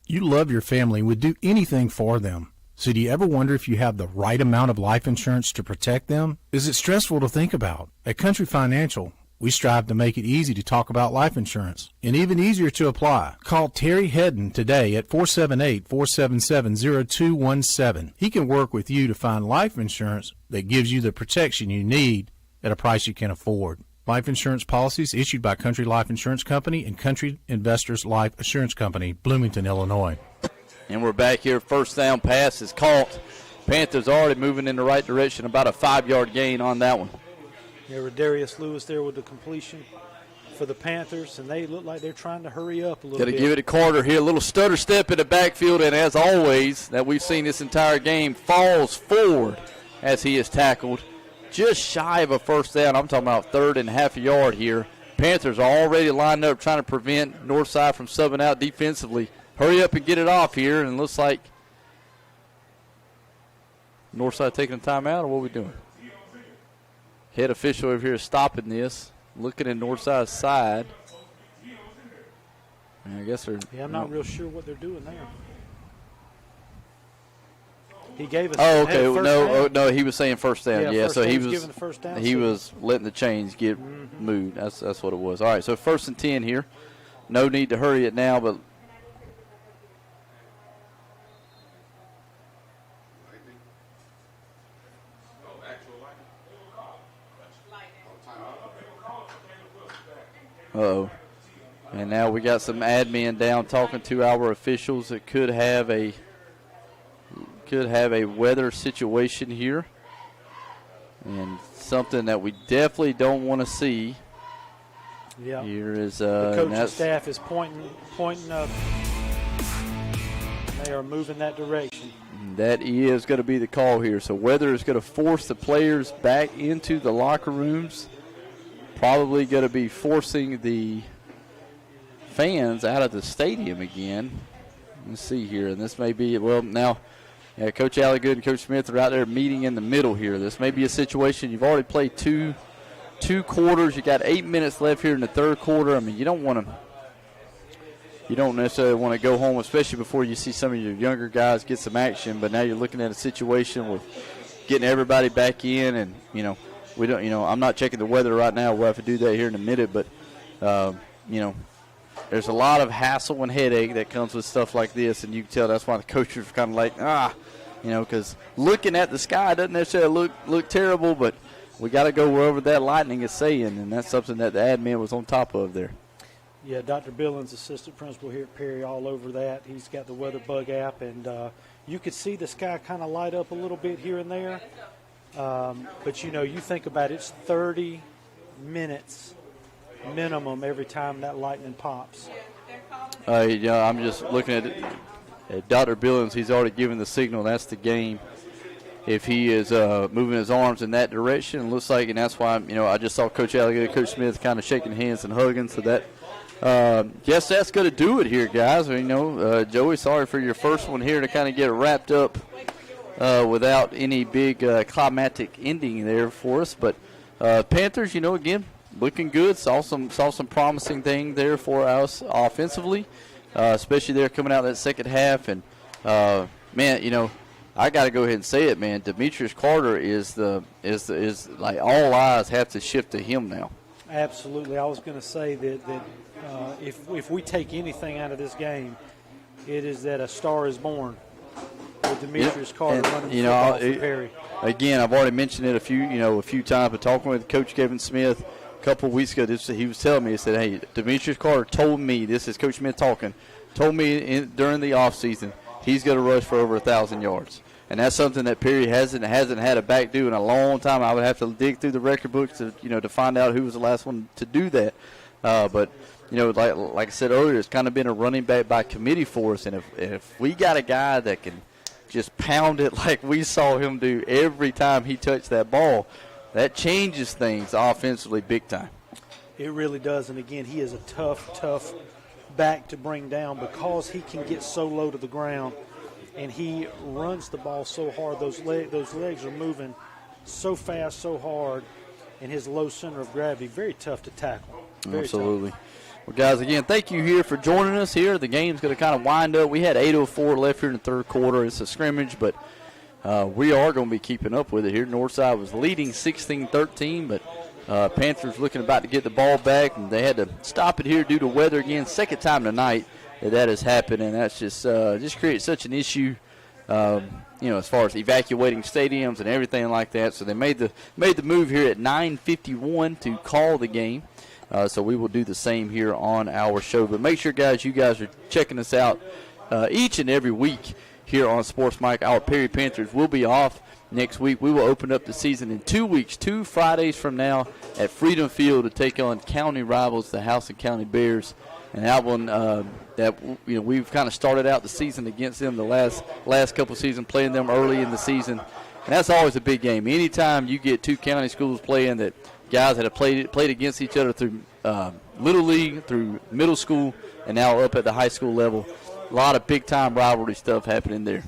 You love your family and would do anything for them. So do you ever wonder if you have the right amount of life insurance to protect them? Is it stressful to think about? At Country Financial, we strive to make it easy to talk about life insurance and even easier to apply. Call Terry Hedden today at 478-477-0217. He can work with you to find life insurance that gives you the protection you need at a price you can afford. Life insurance policies issued by Country Life Insurance Company and Country Investors Life Assurance Company, Bloomington, Illinois. And we're back here. First down pass is caught. Panthers already moving in the right direction. About a 5-yard gain on that one. Yeah, Rodarius Lewis there with the completion for the Panthers, and they look like they're trying to hurry up a little bit. Got to give it to Carter here. A little stutter step in the backfield, and as always, that we've seen this entire game, falls forward as he is tackled. Just shy of a first down. I'm talking about third and half a yard here. Panthers are already lined up trying to prevent Northside from subbing out defensively. Hurry up and get it off here, and it looks like Northside taking a timeout, or what are we doing? Head official over here is stopping this, looking at Northside's side. And I guess they're. Yeah, I'm not real sure what they're doing there. He gave us. Oh, okay. No, he was saying first down. Yeah, so he was giving the first down. He was letting the chains get moved. That's what it was. All right, so 1st and 10 here. No need to hurry it now, but. Uh-oh. And now we got some admin down talking to our officials that could have a weather situation here. And something that we definitely don't want to see. Yeah. Here is the coaching staff is pointing up. They are moving that direction. That is going to be the call here. So weather is going to force the players back into the locker rooms. Probably going to be forcing the fans out of the stadium again. Let's see here. And this may be, well, now, yeah, Coach Alligood and Coach Smith are out there meeting in the middle here. This may be a situation. You've already played two quarters. You got 8 minutes left here in the third quarter. I mean, you don't necessarily want to go home, especially before you see some of your younger guys get some action. But now you're looking at a situation with getting everybody back in, and we don't. I'm not checking the weather right now. We'll have to do that here in a minute. But there's a lot of hassle and headache that comes with stuff like this, and you can tell that's why the coaches are kind of like, because looking at the sky doesn't necessarily look terrible, but we got to go wherever that lightning is saying, and that's something that the admin was on top of there. Yeah, Dr. Billings, assistant principal here at Perry, all over that. He's got the Weather Bug app, and you could see the sky kind of light up a little bit here and there. But, you think about it, it's 30 minutes minimum every time that lightning pops. I'm just looking at Dr. Billings. He's already given the signal. That's the game. If he is moving his arms in that direction, it looks like, and that's why, I just saw Coach Alligator, Coach Smith kind of shaking hands and hugging, so that guess that's going to do it here, guys. Joey, sorry for your first one here to kind of get it wrapped up without any big climatic ending there for us. But Panthers, again, looking good. Saw some promising thing there for us offensively, especially there coming out that second half. And man, I got to go ahead and say it, man. Demetrius Carter is like all eyes have to shift to him now. Absolutely. I was going to say that if we take anything out of this game, it is that a star is born with Demetrius Carter running the football for Perry. Again, I've already mentioned it a few times, but talking with Coach Kevin Smith a couple of weeks ago, he was telling me, he said, hey, Demetrius Carter told me, this is Coach Smith talking, told me during the offseason he's going to rush for over 1,000 yards. And that's something that Perry hasn't had a back do in a long time. I would have to dig through the record books to find out who was the last one to do that. But like I said earlier, it's kind of been a running back by committee for us. And if we got a guy that can just pound it like we saw him do every time he touched that ball, that changes things offensively big time. It really does. And again, he is a tough back to bring down because he can get so low to the ground. And he runs the ball so hard. Those legs are moving so fast, so hard, and his low center of gravity, very tough to tackle. Absolutely. Tough. Well, guys, again, thank you here for joining us here. The game's going to kind of wind up. We had 8:04 left here in the third quarter. It's a scrimmage, but we are going to be keeping up with it here. Northside was leading 16-13, but Panthers looking about to get the ball back, and they had to stop it here due to weather again. Second time tonight that has happened, and that's just creates such an issue, as far as evacuating stadiums and everything like that. So they made the move here at 9:51 to call the game. So we will do the same here on our show. But make sure, guys, you guys are checking us out each and every week here on Sports Mike. Our Perry Panthers will be off next week. We will open up the season in 2 weeks, 2 Fridays from now at Freedom Field to take on county rivals, the Houston County Bears. And that one, we've kind of started out the season against them the last couple seasons, playing them early in the season. And that's always a big game. Anytime you get 2 county schools playing that guys that have played against each other through Little League, through middle school, and now up at the high school level, a lot of big-time rivalry stuff happening there.